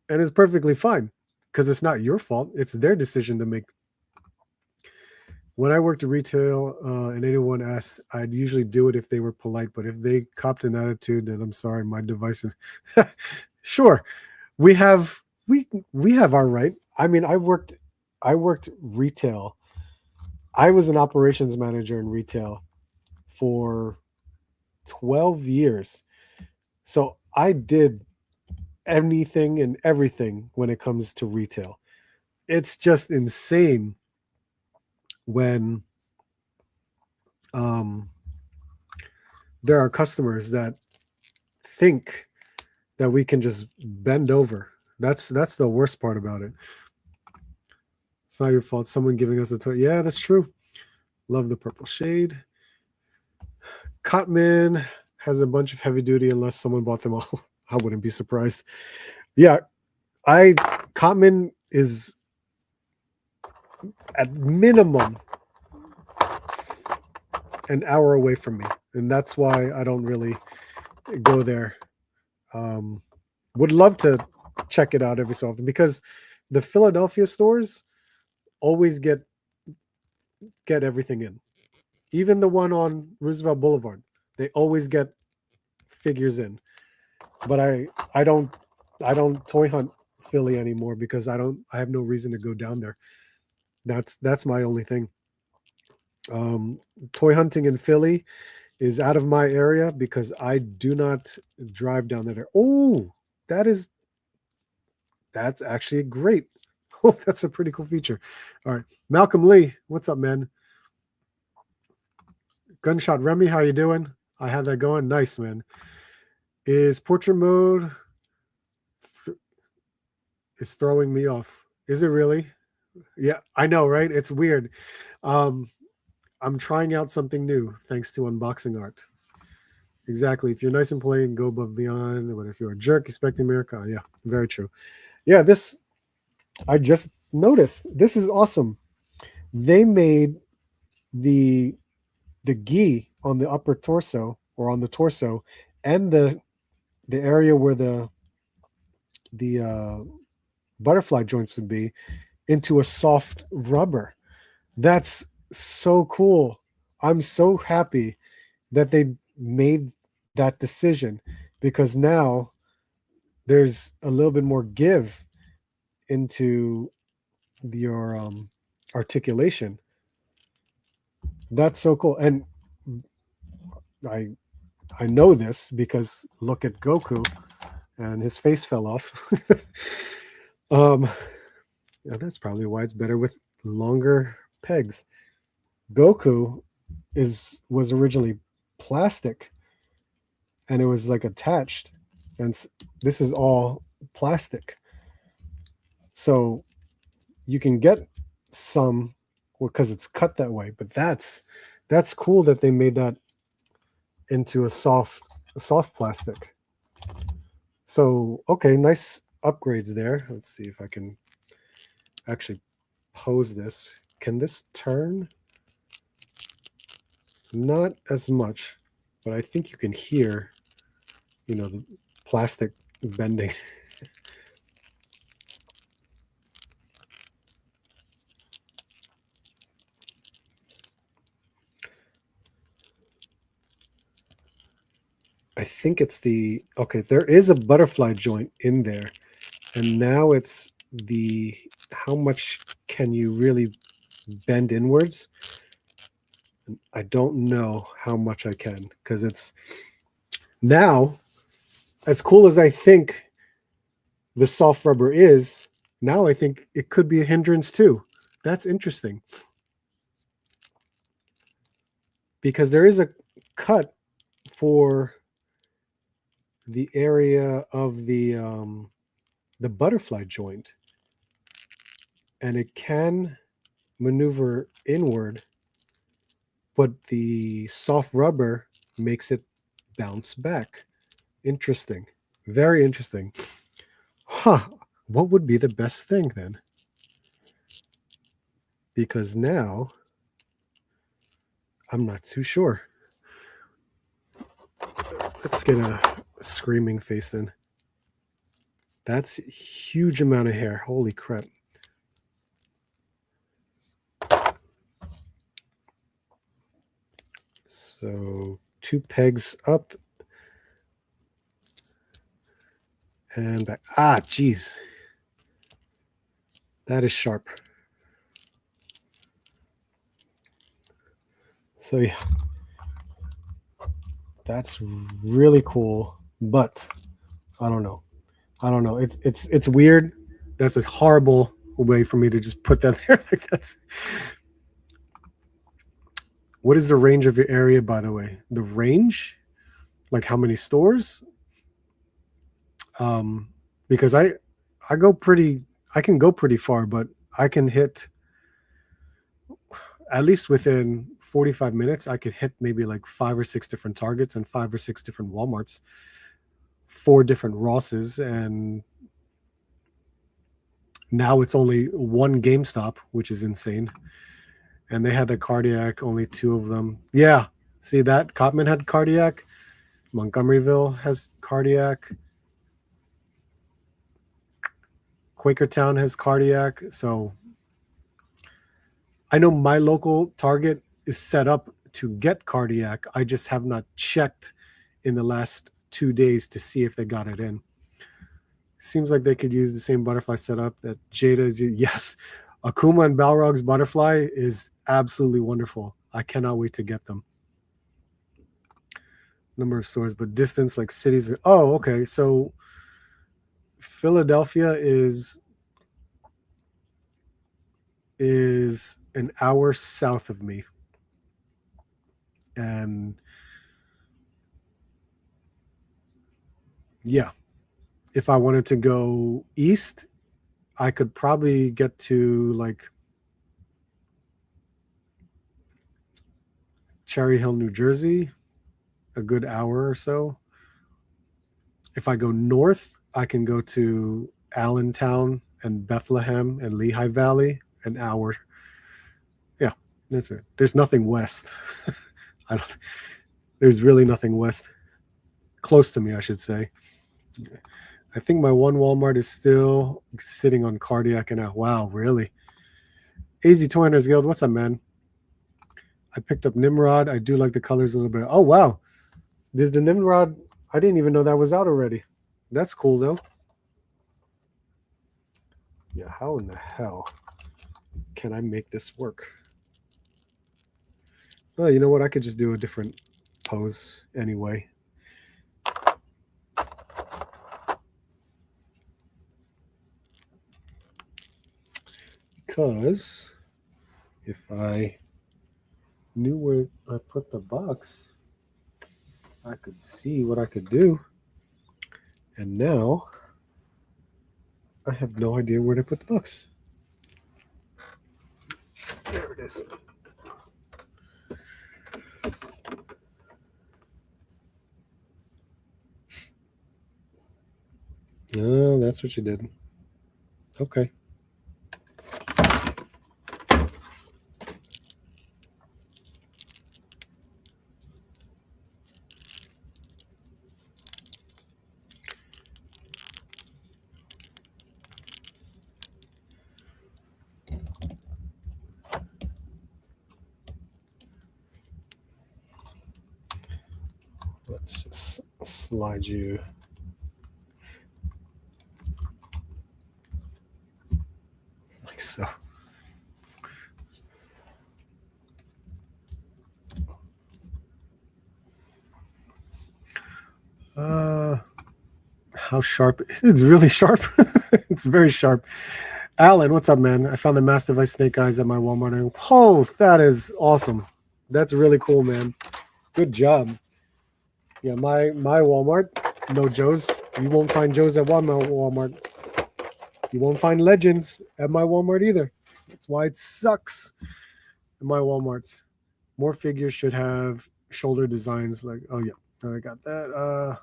And it's perfectly fine because it's not your fault. It's their decision to make. when I worked at retail and anyone asked, I'd usually do it if they were polite. But if they copped an attitude, then I'm sorry, my device is. Sure, we have we have our right. I mean, I worked retail. I was an operations manager in retail for 12 years. So I did anything and everything when it comes to retail. It's just insane when um, there are customers that think that we can just bend over. That's the worst part about it. It's not your fault. Someone giving us the toy. Yeah, that's true. Love the purple shade. Cotman has a bunch of heavy duty unless someone bought them all. I wouldn't be surprised. Yeah, I Cotman is at minimum an hour away from me, and that's why I don't really go there. Um, would love to check it out every so often because the Philadelphia stores always get everything in. Even the one on Roosevelt Boulevard, they always get figures in. But I don't toy hunt Philly anymore because I have no reason to go down there. That's my only thing. Um, Toy hunting in Philly is out of my area because I do not drive down there. Oh, that is that's actually great. Oh, that's a pretty cool feature. All right, Malcolm Lee, what's up, man? Gunshot Remy, how you doing? I have that going. Nice, man. Is portrait mode is throwing me off? Is it really? Yeah, I know, right? It's weird. Um, I'm trying out something new thanks to unboxing art. Exactly. If you're nice and polite and go above beyond, but if you're a jerk, expect America. Yeah, very true. Yeah, this I just noticed. This is awesome. They made the the gi on the upper torso or on the torso and the area where the butterfly joints would be into a soft rubber. That's so cool. I'm so happy that they made that decision because now there's a little bit more give into your articulation. That's so cool. And I I know this because look at Goku and his face fell off. um yeah, that's probably why it's better with longer pegs. Goku was originally plastic and it was like attached and this is all plastic. So you can get some because it's cut that way, but that's cool that they made that into a soft plastic. So okay, nice upgrades there. Let's see if I can actually pose this. Can this turn? Not as much, but I think you can hear, the plastic bending. I think it's okay, there is a butterfly joint in there. And now it's the how much can you really bend inwards? I don't know how much I can because it's now as cool as I think the soft rubber is, now I think it could be a hindrance too. That's interesting because there is a cut for the area of the butterfly joint, and it can maneuver inward, but the soft rubber makes it bounce back. Interesting. Very interesting. Huh. What would be the best thing then? Because now I'm not too sure. Let's get a screaming face in. That's a huge amount of hair. Holy crap. So 2 pegs up and back. Ah, geez. That is sharp. So yeah, that's really cool, but I don't know. It's weird. That's a horrible way for me to just put that there like that. What is the range of your area, by the way? The range? Like how many stores? Because I can go pretty far, but I can hit at least within 45 minutes, I could hit maybe like 5 or 6 different Targets and 5 or 6 different Walmarts, 4 different Rosses, and now it's only one GameStop, which is insane. And they had the Cardiac, only 2 of them. Yeah, see that? Cotman had Cardiac. Montgomeryville has Cardiac. Quakertown has Cardiac. So I know my local Target is set up to get Cardiac. I just have not checked in the last 2 days to see if they got it in. Seems like they could use the same butterfly setup that Jada is. Yes, Akuma and Balrog's butterfly is absolutely wonderful. I cannot wait to get them. Number of stores, but distance like cities. Oh, okay. So Philadelphia is an hour south of me. And yeah, if I wanted to go east, I could probably get to like Cherry Hill, New Jersey, a good hour or so. If I go north, I can go to Allentown and Bethlehem and Lehigh Valley, an hour. Yeah, that's it. There's nothing west. There's really nothing west. Close to me, I should say. I think my one Walmart is still sitting on Cardiac and out. Wow, really? AZ Toy Hunters Guild, what's up, man? I picked up Nimrod. I do like the colors a little bit. Oh, wow. There's the Nimrod. I didn't even know that was out already. That's cool, though. Yeah, how in the hell can I make this work? Oh, you know what? I could just do a different pose anyway. Because if I knew where I put the box, I could see what I could do. And now I have no idea where to put the box. There it is. Oh, that's what you did. Okay. Let's just slide you. Like so. How sharp? It's really sharp. It's very sharp. Alan, what's up, man? I found the Mass Device Snake Eyes at my Walmart. Oh, that is awesome. That's really cool, man. Good job. Yeah, my Walmart, no Joe's. You won't find Joe's at Walmart. You won't find Legends at my Walmart either. That's why it sucks in my Walmarts. More figures should have shoulder designs like, oh yeah, I got that.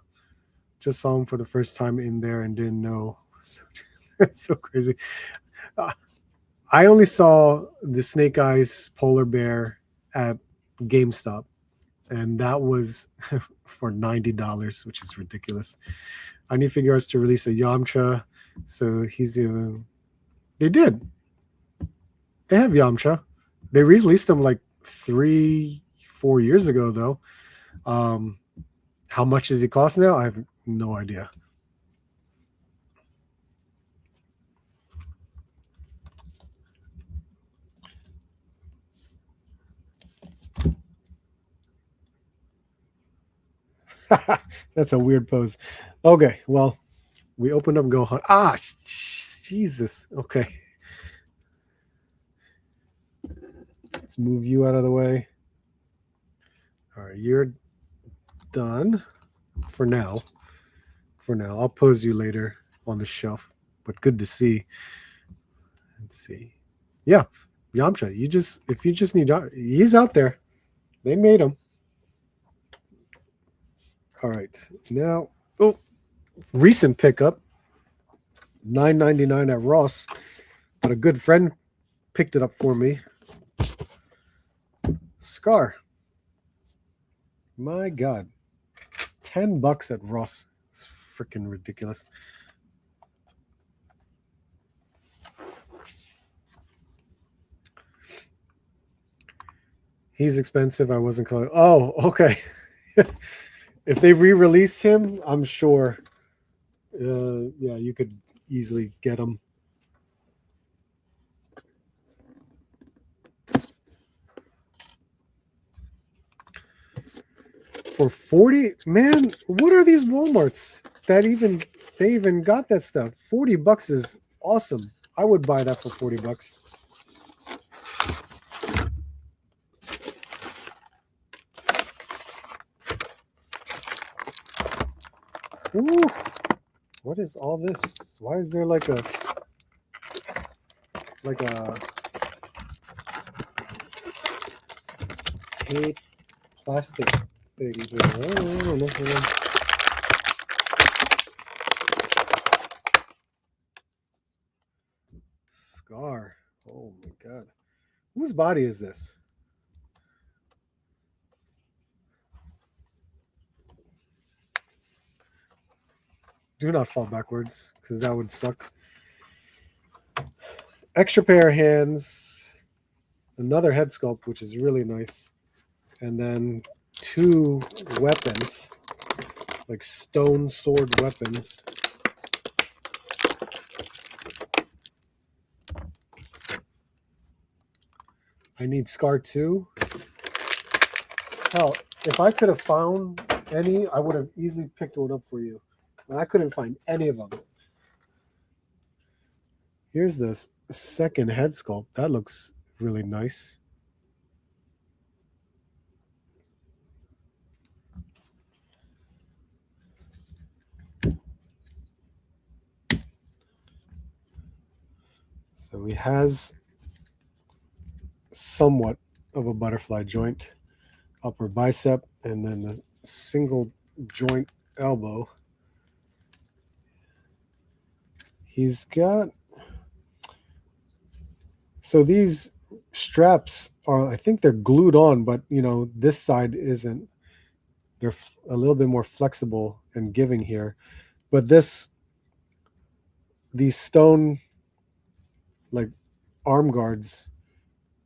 Just saw him for the first time in there and didn't know. That's so crazy. I only saw the Snake Eyes polar bear at GameStop, and that was for $90, which is ridiculous. I need Figure Arts to release a Yamcha, so he's the. They did. They have Yamcha. They released him like 3, 4 years ago, though. How much does he cost now? I have no idea. That's a weird pose. Okay, well, we opened up Go Hunt. Ah, Jesus. Okay. Let's move you out of the way. All right, you're done for now. For now, I'll pose you later on the shelf, but good to see. Let's see. Yeah, Yamcha, if you just need, he's out there. They made him. All right, now, recent pickup, $9.99 at Ross, but a good friend picked it up for me. Scar. My God, $10 at Ross. It's freaking ridiculous. He's expensive. I wasn't calling. Oh, okay. If they re-release him, I'm sure. Yeah, you could easily get him. For 40, man, what are these Walmarts that they even got that stuff? $40 is awesome. I would buy that for $40. Ooh, what is all this? Why is there like a tape plastic thing here? I don't know. Scar. Oh my God. Whose body is this? Do not fall backwards, because that would suck. Extra pair of hands, another head sculpt, which is really nice, and then 2 weapons, like stone sword weapons. I need Scar 2. Hell, if I could have found any, I would have easily picked one up for you. But I couldn't find any of them. Here's this second head sculpt. That looks really nice. So he has somewhat of a butterfly joint, upper bicep, and then the single joint elbow. He's got, so these straps are, I think they're glued on, but this side isn't. They're a little bit more flexible and giving here, but these stone like arm guards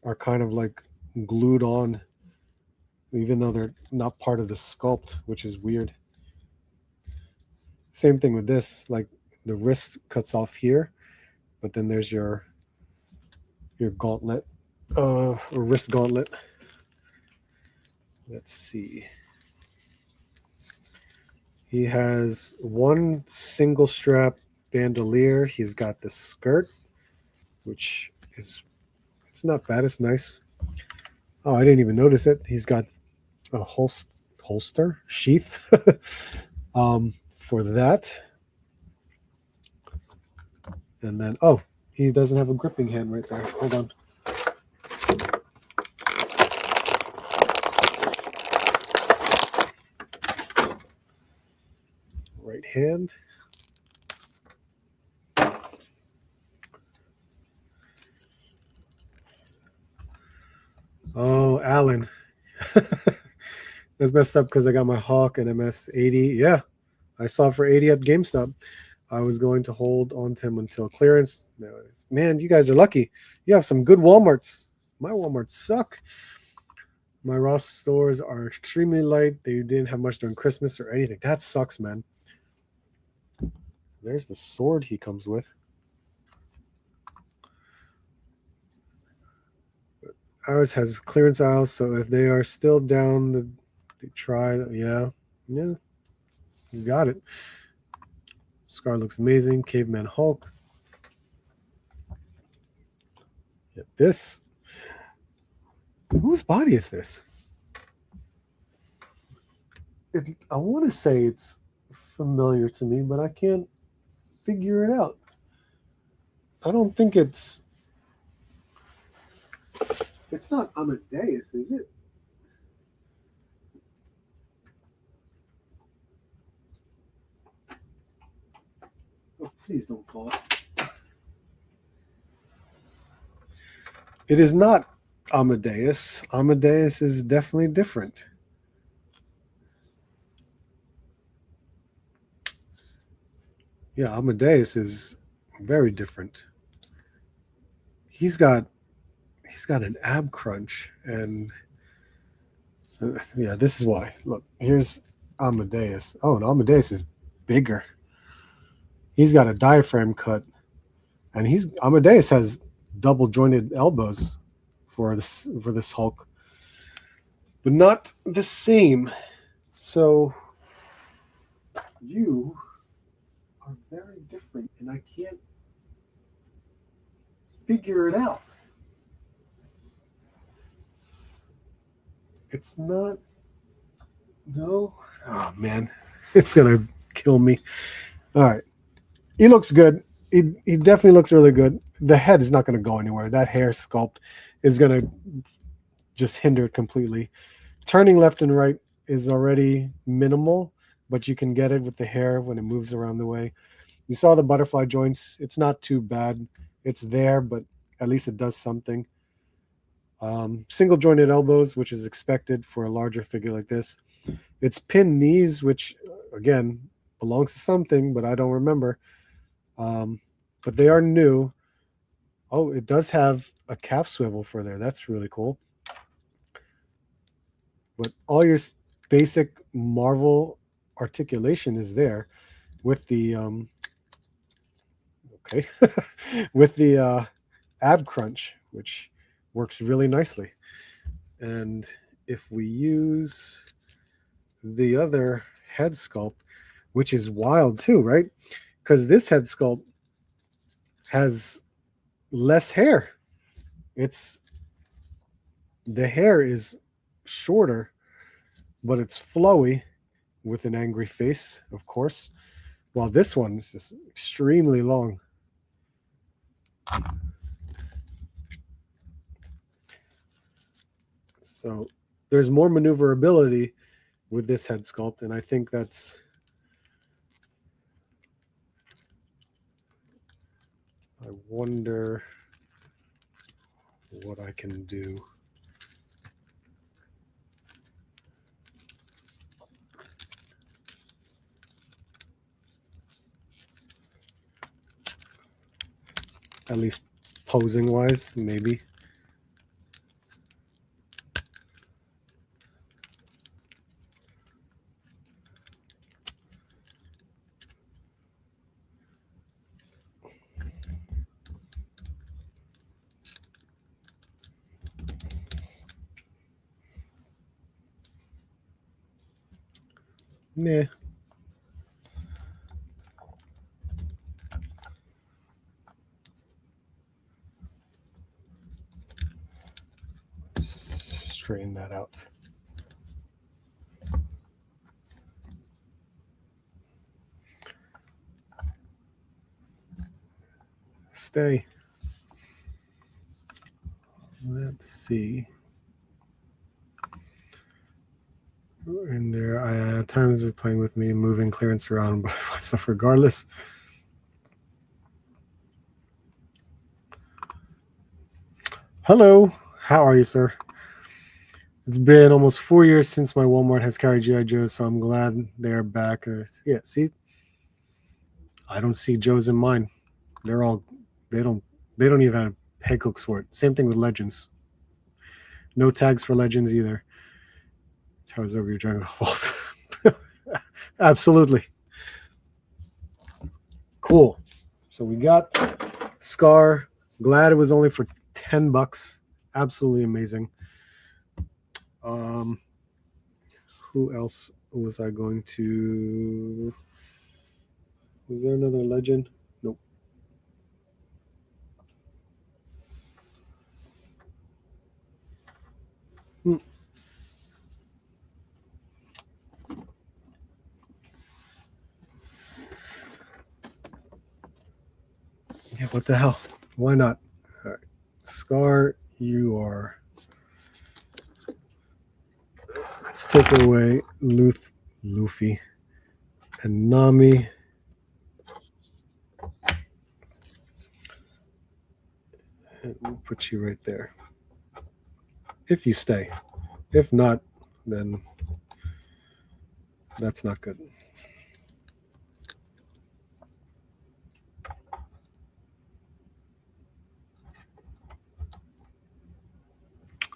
are kind of like glued on, even though they're not part of the sculpt, which is weird. Same thing with this, like the wrist cuts off here, but then there's your gauntlet, or wrist gauntlet. Let's see. He has one single strap bandolier. He's got the skirt, which is, it's not bad. It's nice. Oh, I didn't even notice it. He's got a holster sheath for that. And then, oh, he doesn't have a gripping hand right there. Hold on. Right hand. Oh, Alan. That's messed up because I got my Hawk and MS-80. Yeah, I saw for 80 at GameStop. I was going to hold on to him until clearance. Man, you guys are lucky. You have some good Walmarts. My Walmarts suck. My Ross stores are extremely light. They didn't have much during Christmas or anything. That sucks, man. There's the sword he comes with. Ours has clearance aisles, so if they are still down, they try. Yeah, you got it. Scar looks amazing. Caveman Hulk. Get this. Whose body is this? I want to say it's familiar to me, but I can't figure it out. I don't think it's not Amadeus, is it? Oh, please don't fall. It is not Amadeus. Amadeus is definitely different. Yeah, Amadeus is very different. He's got an ab crunch, and yeah, this is why. Look, here's Amadeus. Oh, and Amadeus is bigger. He's got a diaphragm cut, and Amadeus has double jointed elbows for this Hulk, but not the same. So you are very different, and I can't figure it out. It's not. No. Oh man, it's gonna kill me. All right, he looks good. He definitely looks really good. The head is not going to go anywhere. That hair sculpt is going to just hinder it completely. Turning left and right is already minimal, but you can get it with the hair when it moves around the way. You saw the butterfly joints. It's not too bad. It's there, but at least it does something. Single jointed elbows, which is expected for a larger figure like this. It's pinned knees, which again belongs to something, but I don't remember. But they are new. Oh, it does have a calf swivel for there. That's really cool. But all your basic Marvel articulation is there with the with the ab crunch, which works really nicely. And if we use the other head sculpt, which is wild too, right? Because this head sculpt has less hair. The hair is shorter, but it's flowy with an angry face, of course, while this one is just extremely long. So there's more maneuverability with this head sculpt, and I think that's I wonder what I can do. At least posing wise, maybe. Nah. Straighten that out. Stay. Let's see. In there, I at times are playing with me, moving clearance around, but stuff regardless. Hello, how are you, sir? It's been almost 4 years since my Walmart has carried G.I. Joe, so I'm glad they're back. Yeah, see, I don't see Joes in mine. They don't even have peg hooks for it. Same thing with Legends. No tags for Legends either. Towers over your Dragon Balls. Absolutely. Cool. So we got Scar. Glad it was only for $10. Absolutely amazing. Who else was I going to? Was there another legend? Nope. Yeah, what the hell? Why not? All right. Scar, you are. Let's take away Luffy and Nami. And we'll put you right there. If you stay. If not, then that's not good.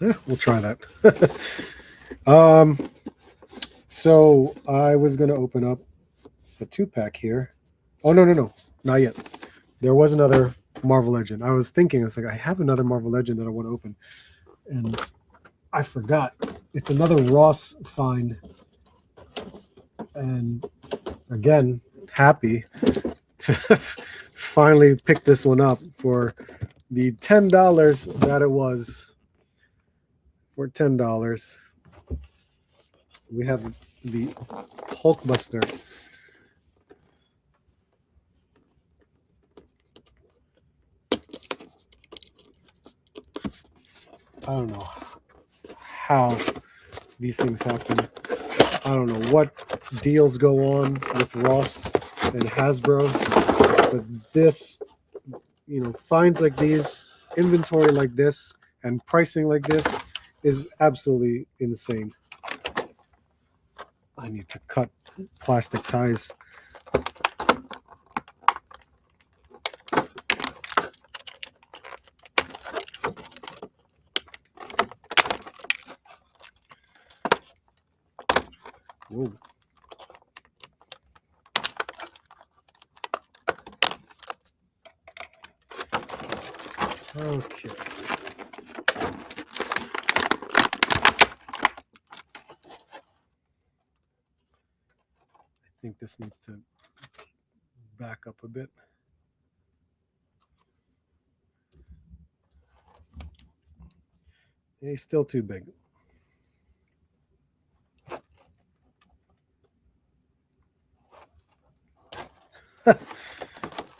Yeah, we'll try that. So I was going to open up the 2-pack here. Oh, no, not yet. There was another Marvel Legend. I was thinking, I was like, I have another Marvel Legend that I want to open. And I forgot. It's another Ross find. And again, happy to finally pick this one up for the $10 that it was. For $10. We have the Hulkbuster. I don't know how these things happen. I don't know what deals go on with Ross and Hasbro, but this, finds like these, inventory like this, and pricing like this is absolutely insane. I need to cut plastic ties. Whoa. Okay. I think this needs to back up a bit. He's still too big.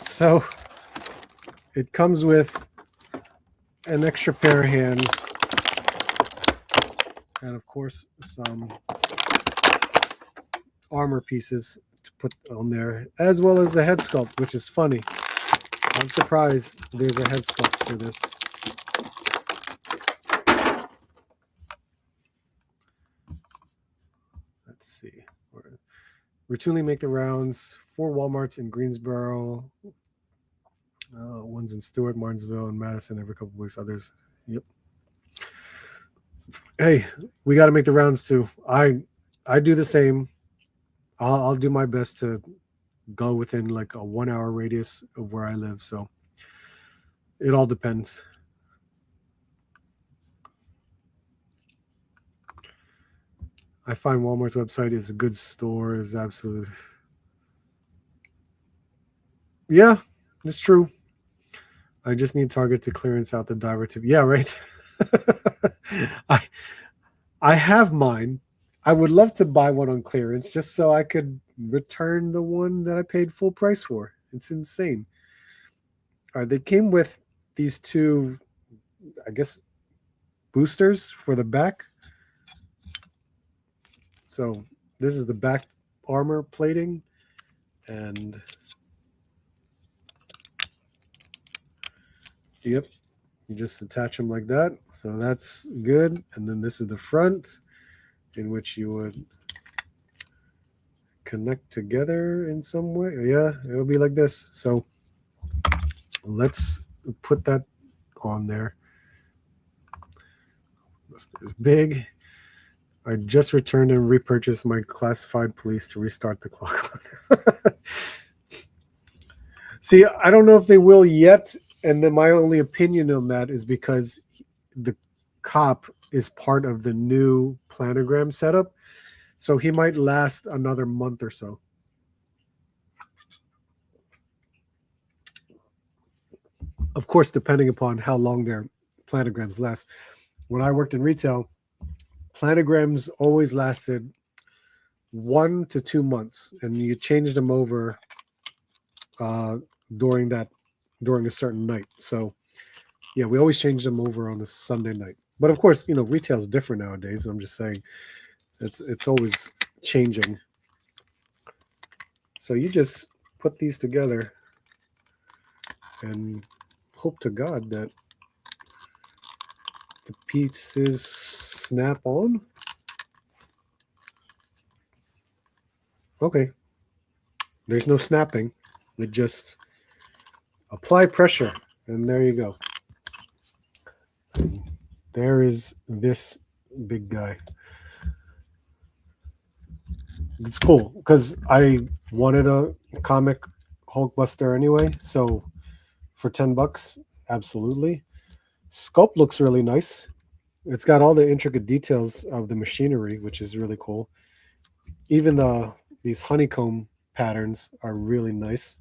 So it comes with an extra pair of hands and of course some armor pieces to put on there, as well as a head sculpt, which is funny. I'm surprised there's a head sculpt for this. Let's see. Routinely make the rounds. 4 Walmarts in Greensboro. One's in Stewart, Martinsville, and Madison every couple of weeks. Others. Yep. Hey, we got to make the rounds too. I do the same. I'll do my best to go within like a 1 hour radius of where I live. So it all depends. I find Walmart's website is a good store. Is absolute. Yeah, it's true. I just need Target to clearance out the diver tip. Yeah, right. I have mine. I would love to buy one on clearance just so I could return the one that I paid full price for. It's insane. All right, they came with these 2, I guess, boosters for the back. So this is the back armor plating, and yep, you just attach them like that. So that's good. And then this is the front, in which you would connect together in some way. Yeah, it'll be like this. So let's put that on there. It's big. I just returned and repurchased my classified police to restart the clock. See, I don't know if they will yet, and then my only opinion on that is because the cop is part of the new planogram setup, so he might last another month or so. Of course, depending upon how long their planograms last. When I worked in retail, planograms always lasted 1 to 2 months, and you changed them over during a certain night. So yeah, we always change them over on a Sunday night. But of course, retail is different nowadays. I'm just saying it's always changing. So you just put these together and hope to God that the pieces snap on. Okay. There's no snapping. It just apply pressure, and there you go. And there is this big guy. It's cool because I wanted a comic Hulkbuster anyway, so for $10, absolutely. Sculpt looks really nice. It's got all the intricate details of the machinery, which is really cool. Even these honeycomb patterns are really nice.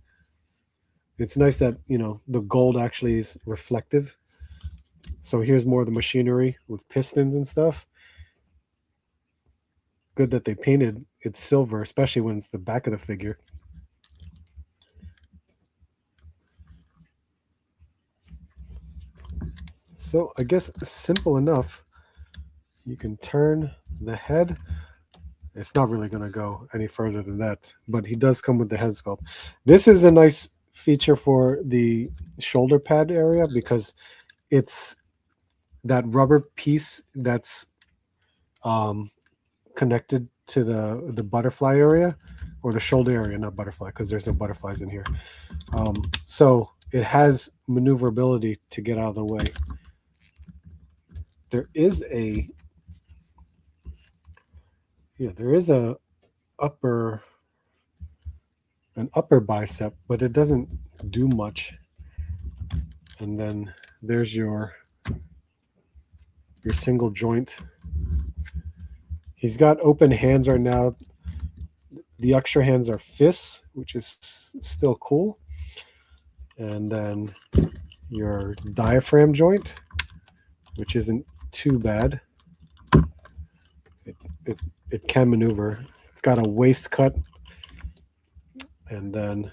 It's nice that the gold actually is reflective. So here's more of the machinery with pistons and stuff. Good that they painted it silver, especially when it's the back of the figure. So I guess simple enough. You can turn the head. It's not really going to go any further than that, but he does come with the head sculpt. This is a nice feature for the shoulder pad area because it's that rubber piece that's connected to the butterfly area, or the shoulder area, not butterfly, because there's no butterflies in here. So it has maneuverability to get out of the way. There is an upper bicep, but it doesn't do much. And then there's your single joint. He's got open hands right now. The extra hands are fists, which is still cool. And then your diaphragm joint, which isn't too bad. It can maneuver. It's got a waist cut. And then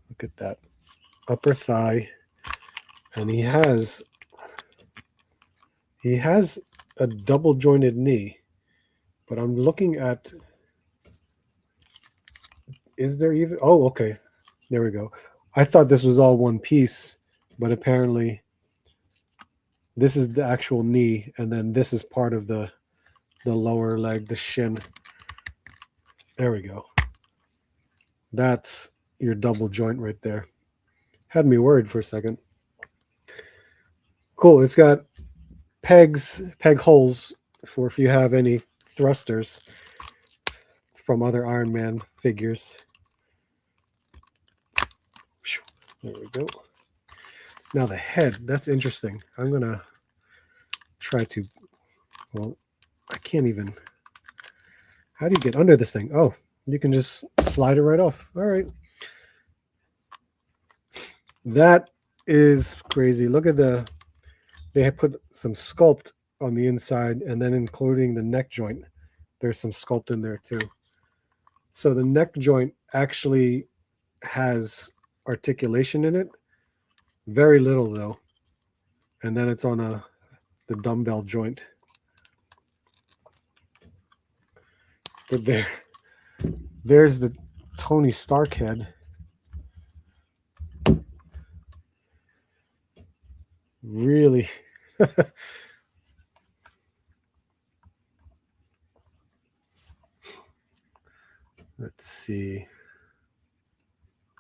look at that upper thigh. And he has a double jointed knee. But I'm looking at, is there even, oh, okay. There we go. I thought this was all one piece, but apparently this is the actual knee, and then this is part of the lower leg, the shin. There we go. That's your double joint right there. Had me worried for a second. Cool. It's got peg holes for if you have any thrusters from other Iron Man figures. There we go. Now the head, that's interesting. I'm going to try to, well, I can't even, how do you get under this thing? Oh, you can just slide it right off. All right. That is crazy. Look at they have put some sculpt on the inside, and then including the neck joint. There's some sculpt in there too. So the neck joint actually has articulation in it. Very little though. And then it's on the dumbbell joint. But there's the Tony Stark head. Really. Let's see.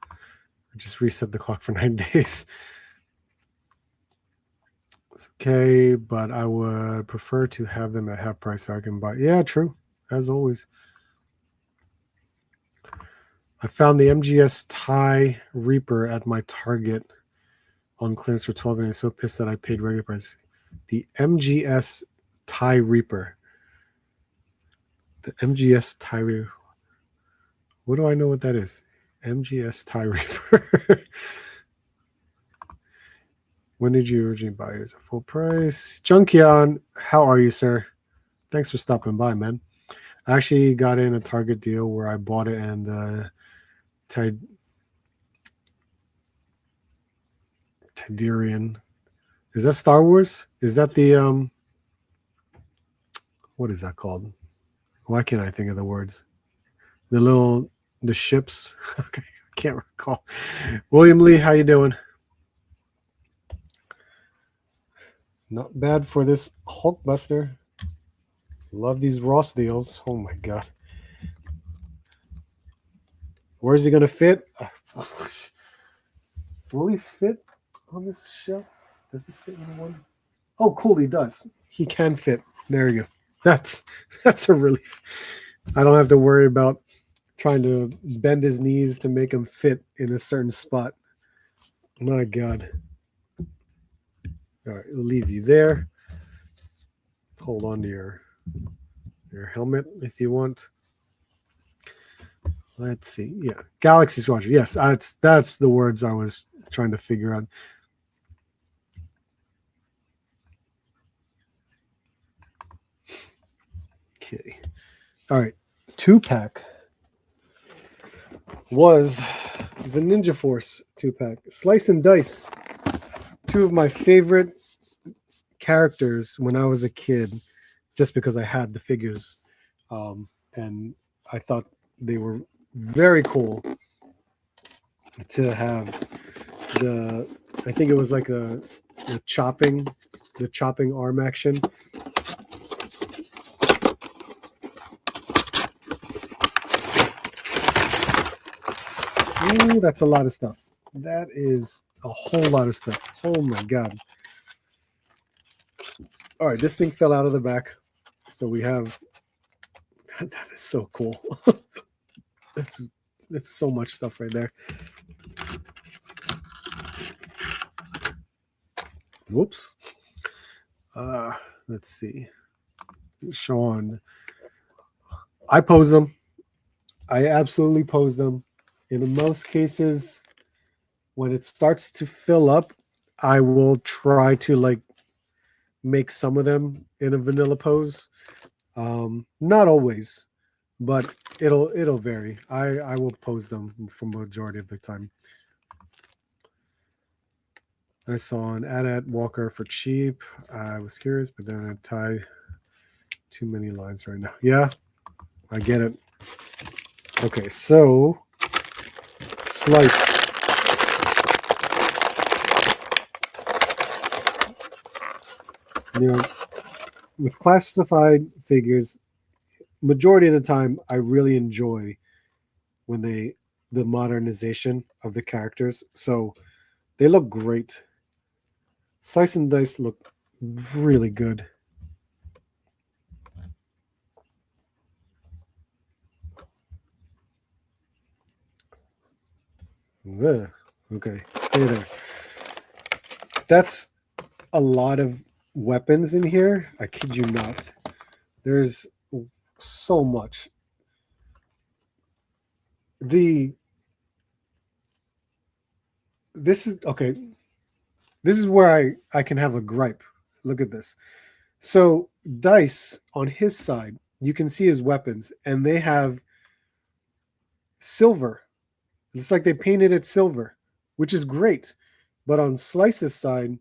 I just reset the clock for 9 days. It's okay, but I would prefer to have them at half price so I can buy. Yeah, true. As always. I found the MGS Tie Reaper at my Target on clearance for 12, and I'm so pissed that I paid regular price. The MGS Tie Reaper. The MGS Tie Reaper. What do I know what that is? MGS Tie Reaper. When did you originally buy yours at full price? Junkion, how are you, sir? Thanks for stopping by, man. I actually got in a Target deal where I bought it, and the Tidarian. Is that Star Wars? Is that the what is that called? Why can't I think of the words? The ships. Okay, I can't recall. William Lee, how you doing? Not bad for this Hulkbuster. Love these Ross deals. Oh my god. Where's he gonna fit? Will he fit on this shelf? Does he fit in one? Oh, cool, he does. He can fit. There you go. That's a relief. I don't have to worry about trying to bend his knees to make him fit in a certain spot. My God. All right, we'll leave you there. Hold on to your helmet if you want. Let's see. Yeah, Galaxy Squadron. Yes, that's the words I was trying to figure out. Okay. All right. 2-pack was the Ninja Force 2-pack. Slice and Dice. Two of my favorite characters when I was a kid, just because I had the figures. And I thought they were very cool to have I think it was like the chopping arm action. Ooh, that's a lot of stuff. That is a whole lot of stuff. Oh my God. All right, this thing fell out of the back. So we have, that is so cool. That's so much stuff right there. Whoops. Let's see. Sean. I pose them. I absolutely pose them. In most cases, when it starts to fill up, I will try to make some of them in a vanilla pose. Not always, but it'll vary. I will pose them for majority of the time. I saw an ad at Walker for cheap. I was curious, but then I tie too many lines right now. Yeah, I get it. Okay, so Slice. With classified figures, majority of the time, I really enjoy when the modernization of the characters. So they look great. Slice and Dice look really good. Ugh. Okay, stay there. That's a lot of weapons in here. I kid you not. There's so much. This is okay. This is where I can have a gripe. Look at this. So Dice on his side, you can see his weapons, and they have silver. It's like they painted it silver, which is great. But on Slice's side,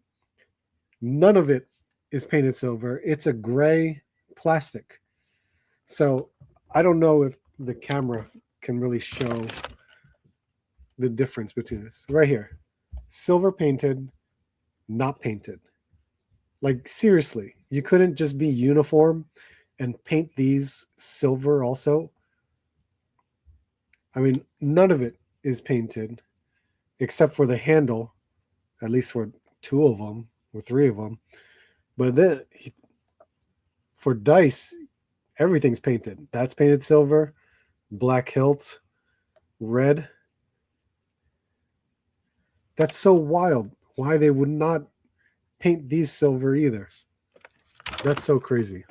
none of it is painted silver. It's a gray plastic. So I don't know if the camera can really show the difference between this. Right here, silver painted, not painted. Like seriously, you couldn't just be uniform and paint these silver also. I mean, none of it is painted except for the handle, at least for two of them. or 3 of them. But then for dice, everything's painted. That's painted silver, black hilt, red. That's so wild. Why they would not paint these silver either. That's so crazy.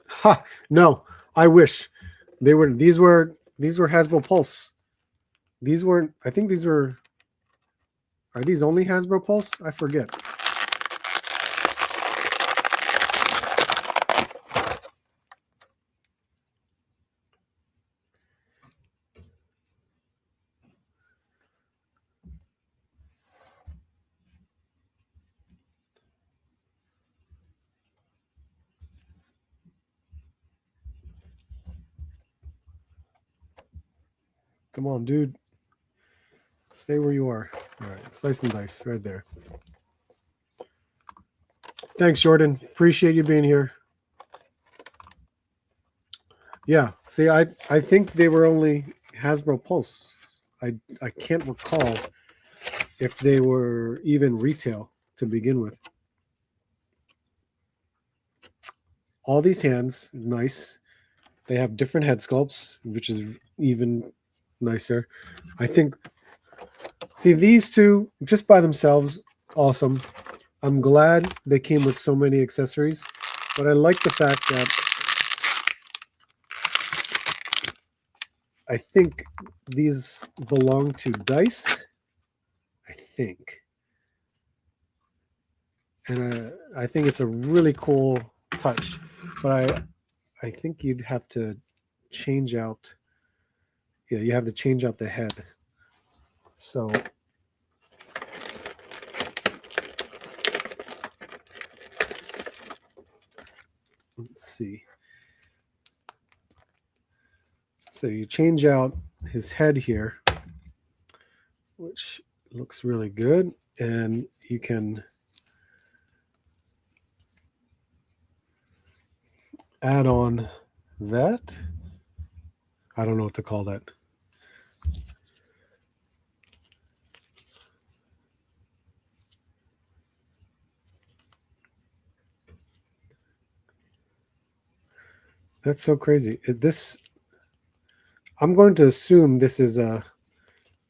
Ha! No, I wish they were. These were Hasbro Pulse. These weren't. I think these were. Are these only Hasbro Pulse? I forget. Come on, dude. Stay where you are. All right, slice and dice right there. Thanks, Jordan. Appreciate you being here. Yeah, see, I think they were only Hasbro Pulse. I can't recall if they were even retail to begin with. All these hands, nice. They have different head sculpts, which is even nicer. I think, see, these two, just by themselves, awesome. I'm glad they came with so many accessories, but I like the fact that I think these belong to Dice. I think. And I think it's a really cool touch, but I think you'd have to change out. Yeah, you have to change out the head. So let's see. So you change out his head here, which looks really good, and you can add on that. I don't know what to call that. That's so crazy. I'm going to assume this is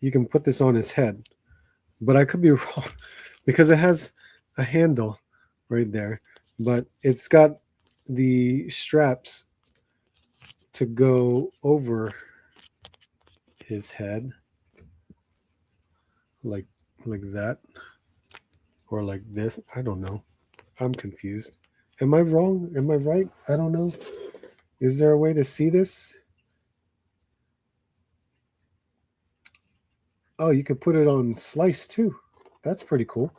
you can put this on his head, but I could be wrong because it has a handle right there, but it's got the straps to go over his head like that or like this. I don't know. I'm confused. Am I wrong? Am I right? I don't know. Is there a way to see this? Oh, you could put it on slice too. That's pretty cool.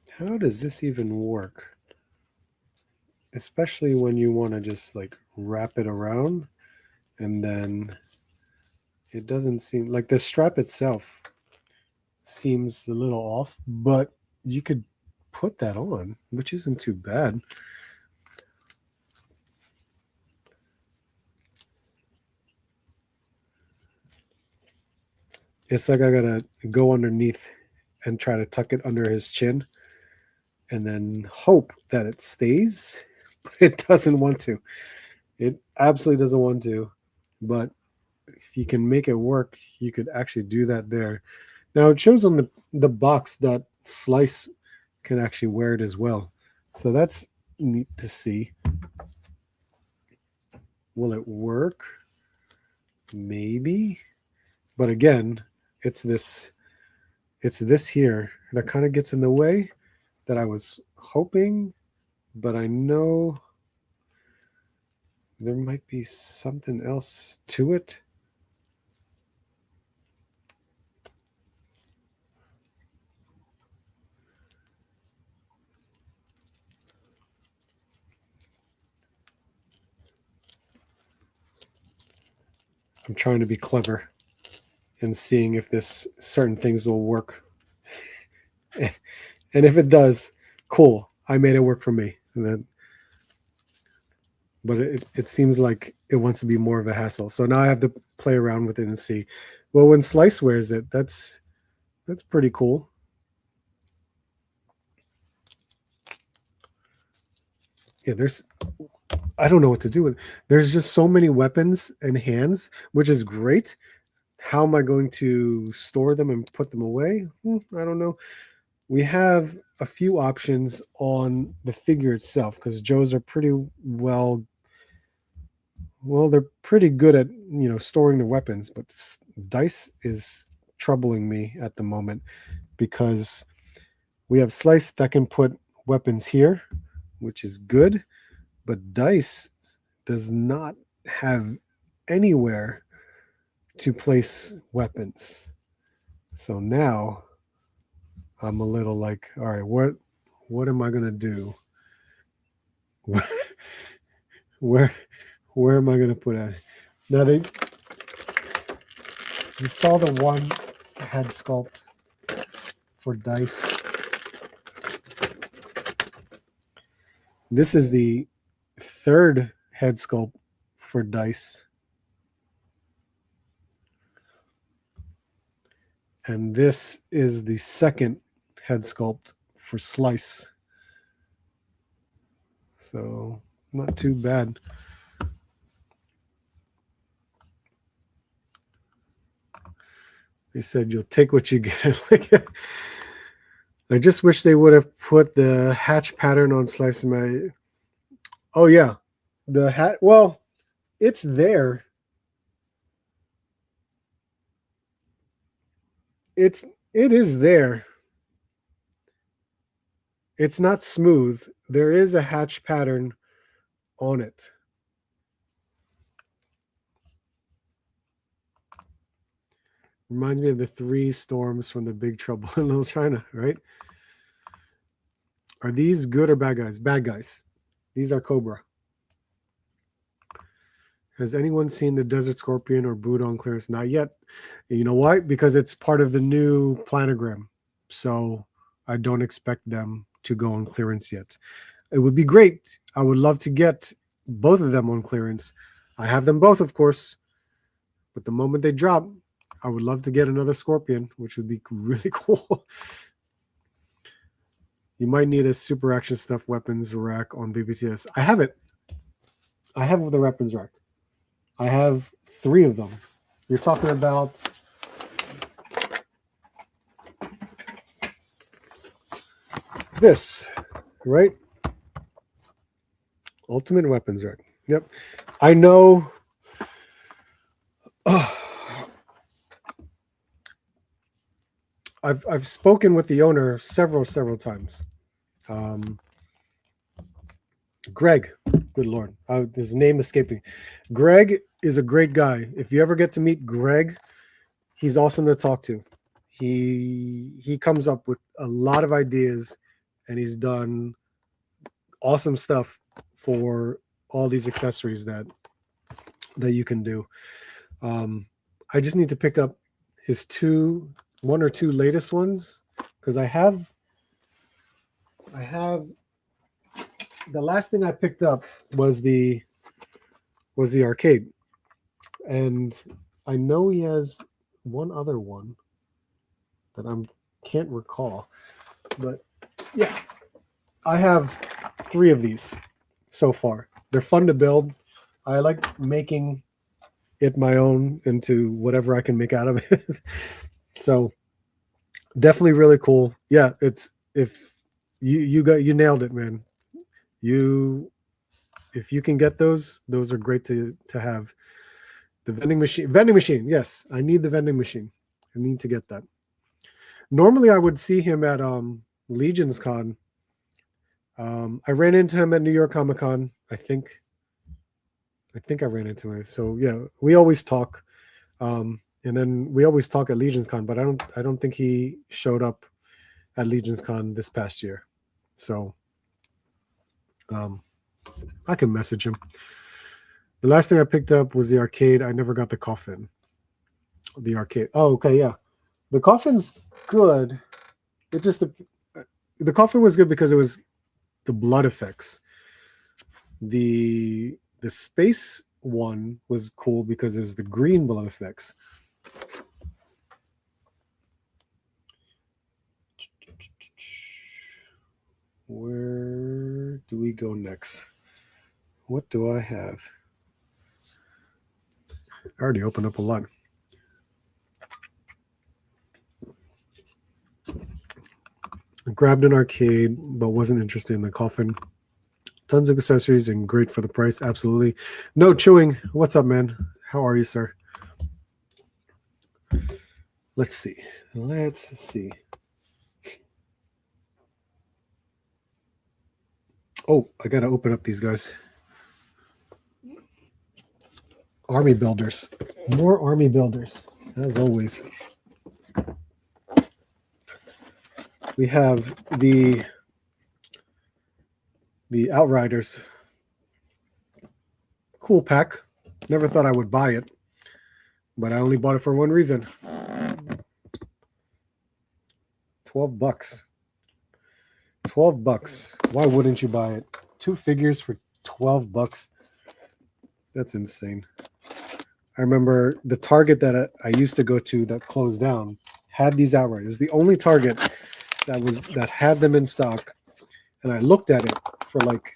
How does this even work? Especially when you want to just like wrap it around and then it doesn't seem like the strap itself seems a little off, but you could put that on, which isn't too bad. It's like I gotta go underneath and try to tuck it under his chin and then hope that it stays, but it doesn't want to. It absolutely doesn't want to, but if you can make it work, you could actually do that there. Now it shows on the box that Slice can actually wear it as well. So that's neat to see. Will it work? Maybe. But again, it's this here that kind of gets in the way that I was hoping, but I know there might be something else to it. I'm trying to be clever. and seeing if this certain things will work. And if it does, cool. I made it work for me. But it seems like it wants to be more of a hassle. So now I have to play around with it and see. Well, when Slice wears it, that's pretty cool. Yeah, I don't know what to do with it. There's just so many weapons and hands, which is great. How am I going to store them and put them away? I don't know. We have a few options on the figure itself because Joes are pretty they're pretty good at storing the weapons, but Dice is troubling me at the moment because we have Slice that can put weapons here, which is good, but Dice does not have anywhere to place weapons. So now I'm a little like, all right, what am I gonna do? where am I gonna put it? Now you saw the one head sculpt for Dice. This is the third head sculpt for Dice. And this is the second head sculpt for Slice. So not too bad. They said you'll take what you get. I just wish they would have put the hatch pattern on Slice in my. Oh yeah, the hat. Well, it's there. It is there. It's not smooth. There is a hatch pattern on it. Reminds me of the 3 storms from the Big Trouble in Little China, right? Are these good or bad guys? Bad guys. These are Cobra. Has anyone seen the Desert Scorpion or Buddha on clearance? Not yet. You know why? Because it's part of the new planogram. So I don't expect them to go on clearance yet. It would be great. I would love to get both of them on clearance. I have them both, of course. But the moment they drop, I would love to get another Scorpion, which would be really cool. You might need a super action stuff weapons rack on BBTS. I have it. I have the weapons rack. I have 3 of them. You're talking about this, right? Ultimate weapons rack. Yep. I know. I've spoken with the owner several times. Greg, good Lord, his name escaping. Greg is a great guy. If you ever get to meet Greg, he's awesome to talk to. He comes up with a lot of ideas, and he's done awesome stuff for all these accessories that you can do. I just need to pick up his 1 or 2 latest ones because I have the last thing I picked up was the arcade, and I know he has one other one that I can't recall, but yeah, I have 3 of these so far. They're fun to build. I like making it my own into whatever I can make out of it. So definitely really cool. Yeah, it's if you nailed it, man. If you can get those are great to have. The vending machine. Yes, I need the vending machine. I need to get that. Normally I would see him at Legions Con. I ran into him at New York Comic Con. I think I ran into him. So yeah, we always talk. And then we always talk at Legions Con, but I don't think he showed up at Legions Con this past year. So I can message him. The last thing I picked up was the arcade. I never got the coffin. the arcade. Oh, okay, yeah. The coffin's good. It just the coffin was good because it was the blood effects. The space one was cool because it was the green blood effects. Where do we go next? What do I have? I already opened up a lot. I grabbed an arcade, but wasn't interested in the coffin. Tons of accessories and great for the price. Absolutely. No chewing. What's up, man? How are you, sir? Let's see. Let's see. Oh, I got to open up these guys. Army builders. More army builders, as always. We have the Outriders. Cool pack. Never thought I would buy it, but I only bought it for one reason. $12. $12. Why wouldn't you buy it? 2 figures for $12. That's insane. I remember the Target that I used to go to that closed down had these Outriders. It was the only Target that had them in stock, and I looked at it for like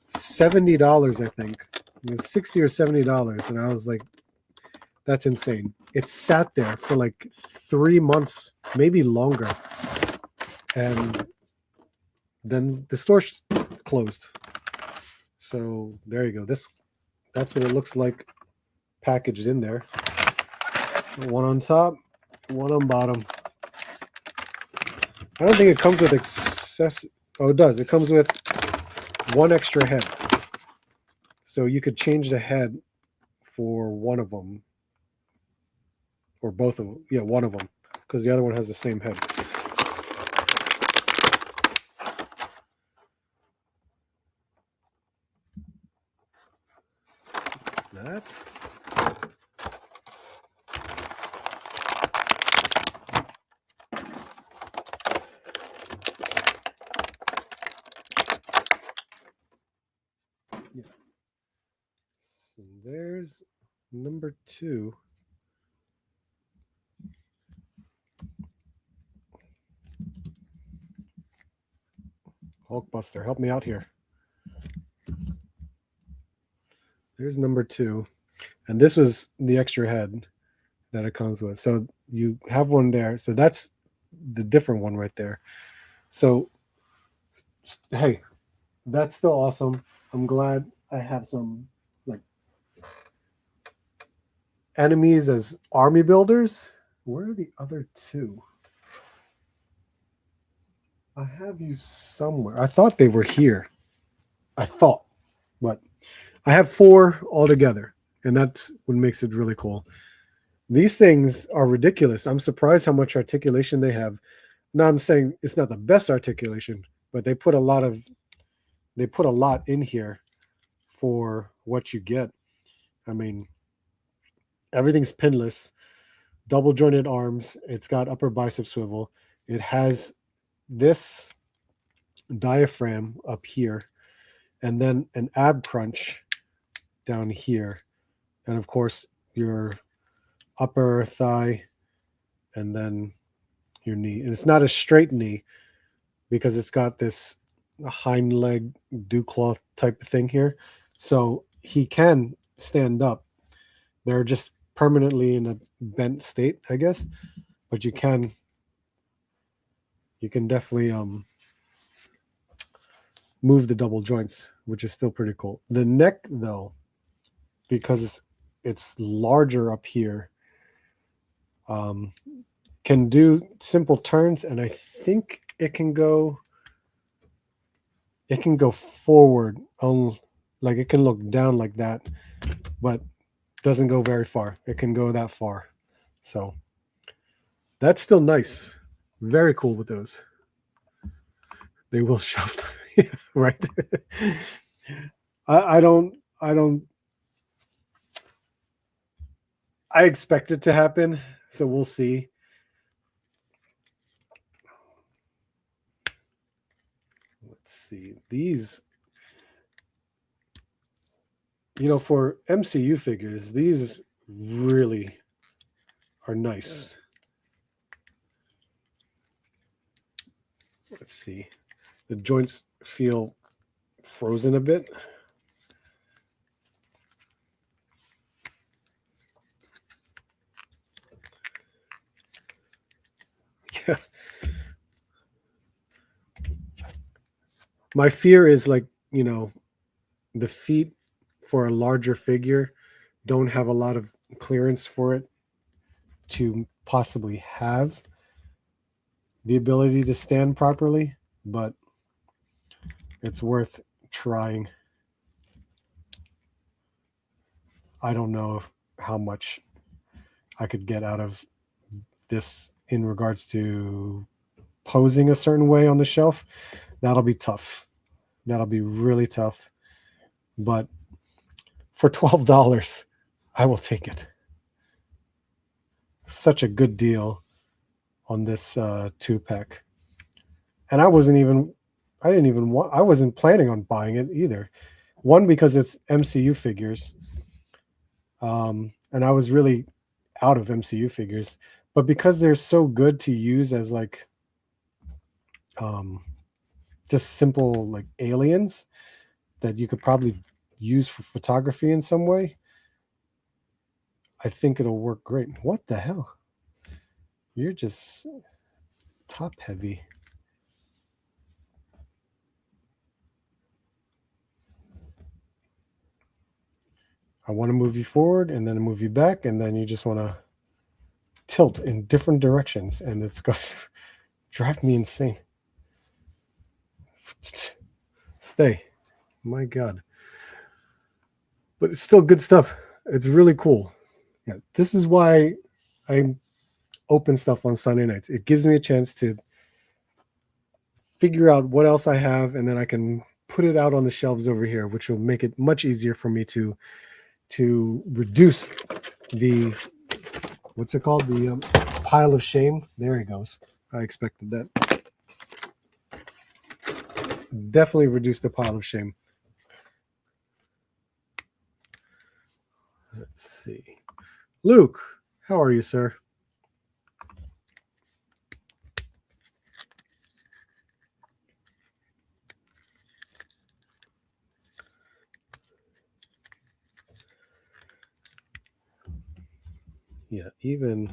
$70, I think. It was $60 or $70, and I was like, that's insane. It sat there for like 3 months, maybe longer, and then the store closed. So there you go. That's what it looks like packaged in there. One on top, one on bottom. I don't think it comes with Oh, it does. It comes with one extra head. So you could change the head for one of them. Or both of them. Yeah, one of them. Because the other one has the same head. What's that? Yeah. So there's number 2. Hulkbuster, help me out here. There's number 2. And this was the extra head that it comes with. So you have one there. So that's the different one right there. So, hey, that's still awesome. I'm glad I have some like enemies as army builders. Where are the other 2? I have you somewhere. I thought they were here. I thought, but I have 4 altogether, and that's what makes it really cool. These things are ridiculous. I'm surprised how much articulation they have. Now I'm saying it's not the best articulation, but they put a lot in here for what you get. I mean, everything's pinless, double jointed arms. It's got upper bicep swivel. It has this diaphragm up here, and then an ab crunch down here, and of course your upper thigh, and then your knee. And it's not a straight knee because it's got this hind leg dew cloth type of thing here, so he can stand up. They're just permanently in a bent state, I guess, but you can definitely move the double joints, which is still pretty cool. The neck, though, because it's larger up here, can do simple turns, and I think it can go forward, like it can look down like that, but doesn't go very far. It can go that far, so that's still nice. Very cool with those. They will shove, right? I don't I expect it to happen, so we'll see. Let's see. These, for MCU figures, these really are nice. Let's see. The joints feel frozen a bit. Yeah. My fear is like, the feet for a larger figure don't have a lot of clearance for it to possibly have the ability to stand properly, but it's worth trying. I don't know how much I could get out of this in regards to posing a certain way on the shelf. That'll be tough. That'll be really tough. But for $12, I will take it. Such a good deal on this 2-pack. And I wasn't planning on buying it either. One, because it's MCU figures. And I was really out of MCU figures. But because they're so good to use as like just simple like aliens that you could probably use for photography in some way, I think it'll work great. What the hell? You're just top heavy. I want to move you forward and then move you back, and then you just want to tilt in different directions, and it's going to drive me insane. Stay. My God. But it's still good stuff. It's really cool. Yeah, this is why I open stuff on Sunday nights. It gives me a chance to figure out what else I have, and then I can put it out on the shelves over here, which will make it much easier for me to reduce the, what's it called? The pile of shame. There he goes. I expected that. Definitely reduce the pile of shame. Let's see. Luke, how are you, sir? Yeah, even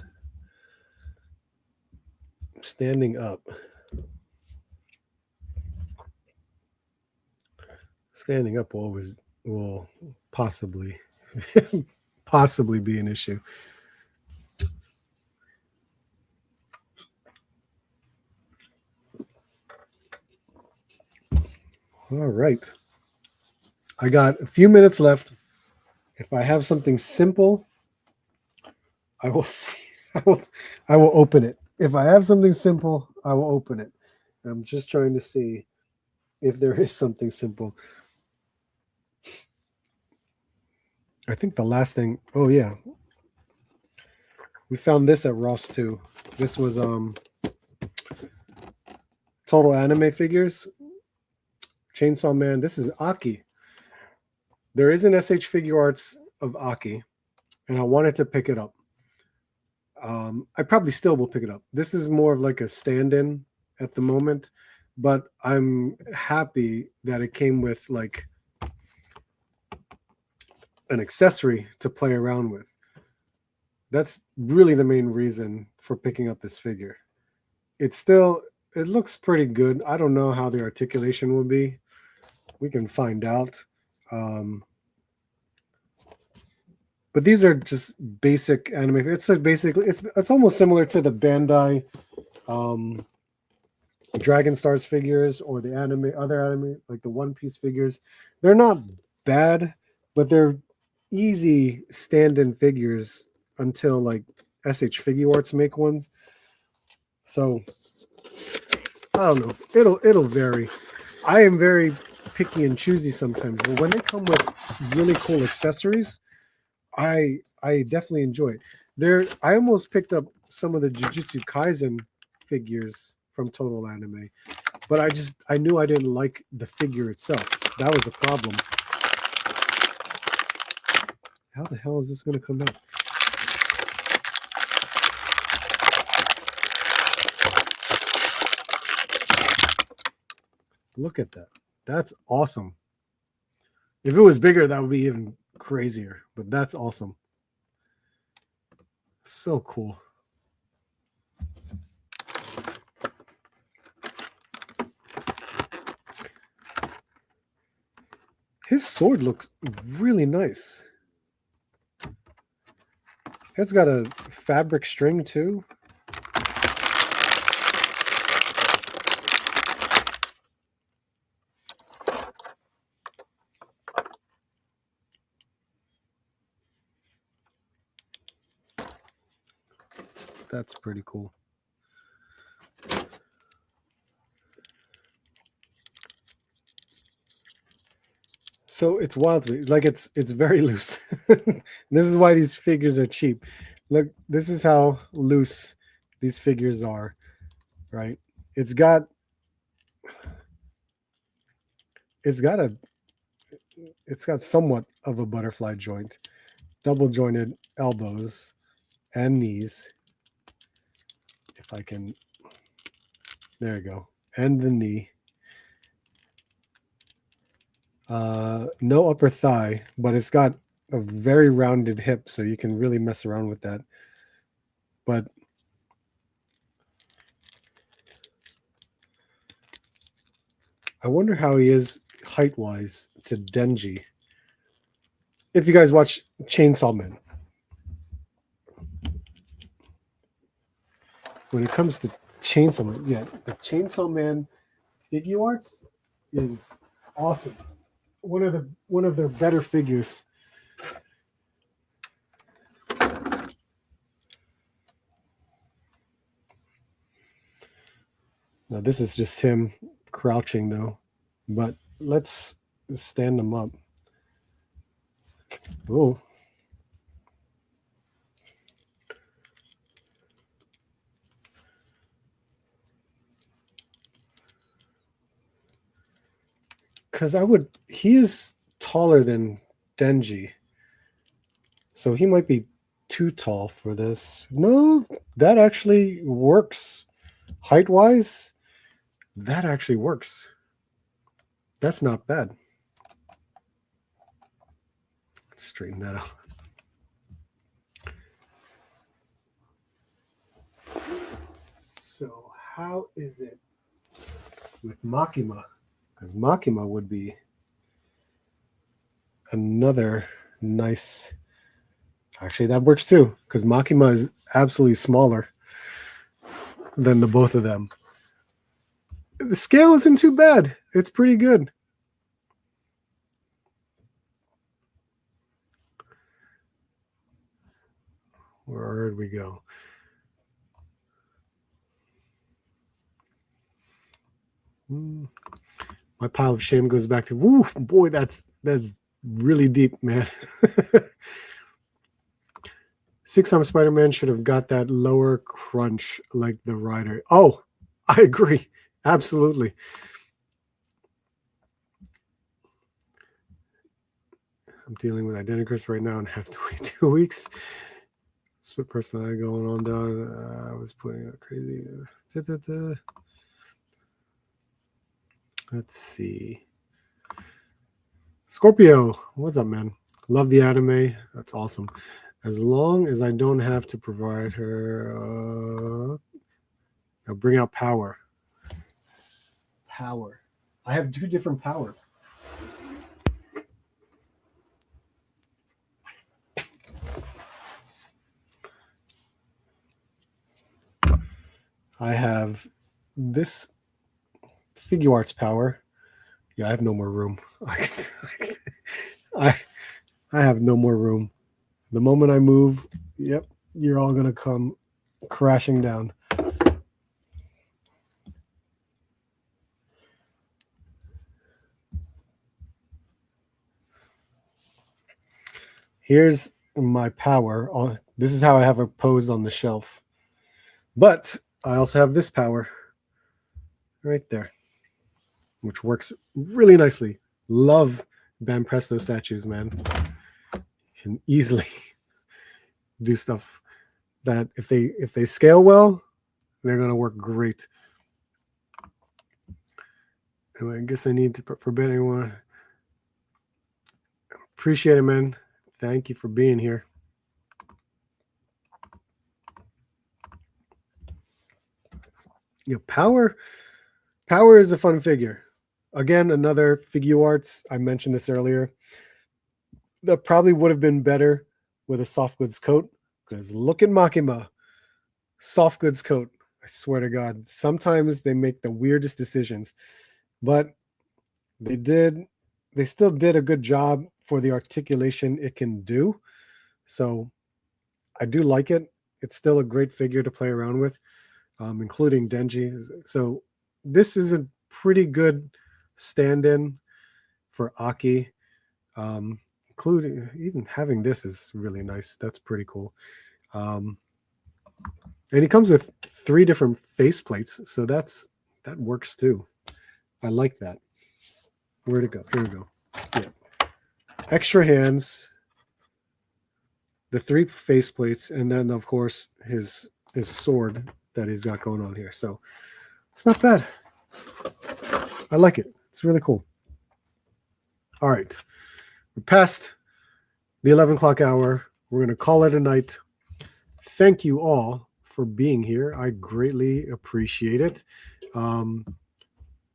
standing up. Standing up will possibly be an issue. All right. I got a few minutes left. If I have something simple, I will see. I will open it. If I have something simple, I will open it. I'm just trying to see if there is something simple. I think the last thing, oh yeah. We found this at Ross too. This was Total Anime Figures. Chainsaw Man. This is Aki. There is an SH Figure Arts of Aki, and I wanted to pick it up. I probably still will pick it up. This is more of like a stand-in at the moment, but I'm happy that it came with like an accessory to play around with. That's really the main reason for picking up this figure. It looks pretty good. I don't know how the articulation will be. We can find out. But these are just basic anime. It's almost similar to the Bandai Dragon Stars figures or the other anime, like the One Piece figures. They're not bad, but they're easy stand-in figures until like SH Figure Arts make ones. So I don't know. It'll vary. I am very picky and choosy sometimes, but when they come with really cool accessories, I I definitely enjoy it. There, I almost picked up some of the Jujutsu Kaisen figures from Total Anime, but I knew I didn't like the figure itself. That was a problem. How the hell is this going to come out? Look at that. That's awesome. If it was bigger, that would be even crazier, but that's awesome. So cool. His sword looks really nice. It's got a fabric string too. That's pretty cool. So it's wild to me. Like it's very loose. This is why these figures are cheap. Look, this is how loose these figures are, right? It's got a it's got somewhat of a butterfly joint, double jointed elbows and knees. If I can, there you go, and the knee. No upper thigh, but it's got a very rounded hip, so you can really mess around with that. But I wonder how he is height-wise to Denji. If you guys watch Chainsaw Man, when it comes to Chainsaw Man, yeah, the Chainsaw Man figure arts is awesome. One of their better figures. Now this is just him crouching though, but let's stand him up. Oh. Because he is taller than Denji. So he might be too tall for this. No, that actually works. Height-wise, that actually works. That's not bad. Let's straighten that out. So how is it with Makima? Because Makima would be another nice... Actually, that works too, because Makima is absolutely smaller than the both of them. The scale isn't too bad. It's pretty good. Where did we go? My pile of shame goes back to, woo, boy, that's really deep, man. Six-Arm Spider-Man should have got that lower crunch like the Rider. Oh, I agree. Absolutely. I'm dealing with Identicus right now and have to wait 2 weeks. Split personality going on down. I was putting out crazy. Let's see. Scorpio, what's up, man? Love the anime. That's awesome. As long as I don't have to provide her, I'll bring out power. Power. I have 2 different powers. I have this figure arts power. Yeah, I have no more room. I have no more room. The moment I move, yep, you're all gonna come crashing down. Here's my power on. This is how I have her posed on the shelf. But I also have this power right there, which works really nicely. Love Banpresto statues, man. You can easily do stuff that if they scale well, they're gonna work great. Anyway, I guess I need to forbid anyone. Appreciate it, man. Thank you for being here. Yeah, Power is a fun figure. Again, another Figuarts. I mentioned this earlier. That probably would have been better with a soft goods coat, because look at Makima. Soft goods coat. I swear to God. Sometimes they make the weirdest decisions. But they still did a good job for the articulation it can do. So I do like it. It's still a great figure to play around with, including Denji. So this is a pretty good stand-in for Aki. Including even having this is really nice. That's pretty cool. And he comes with 3 different face plates, so that works too. I like that. Where'd it go? Here we go. Yeah. Extra hands, the 3 face plates, and then of course his sword that he's got going on here. So it's not bad. I like it. It's really cool. All right. We're past the 11 o'clock hour. We're going to call it a night. Thank you all for being here. I greatly appreciate it.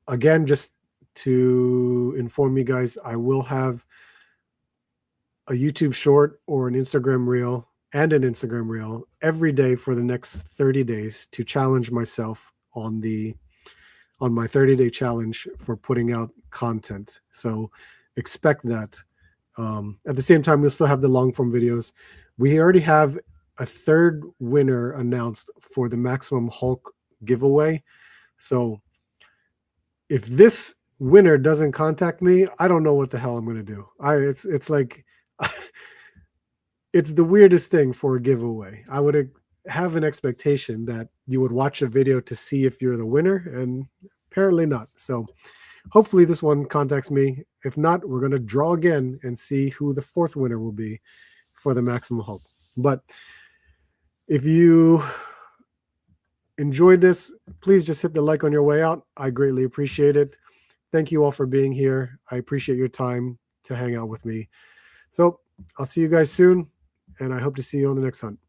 Again, just to inform you guys, I will have a YouTube short or an Instagram reel and an Instagram reel every day for the next 30 days to challenge myself on my 30-day challenge for putting out content. So expect that. At the same time, we'll still have the long form videos. We already have a 3rd winner announced for the Maximum Hulk giveaway. So if this winner doesn't contact me, I don't know what the hell I'm going to do. It's like it's the weirdest thing for a giveaway. I would have an expectation that you would watch a video to see if you're the winner, and apparently not. So hopefully this one contacts me. If not, we're going to draw again and see who the 4th winner will be for the Maximum Hulk. But if you enjoyed this, please just hit the like on your way out. I greatly appreciate it. Thank you all for being here. I appreciate your time to hang out with me. So I'll see you guys soon, and I hope to see you on the next hunt.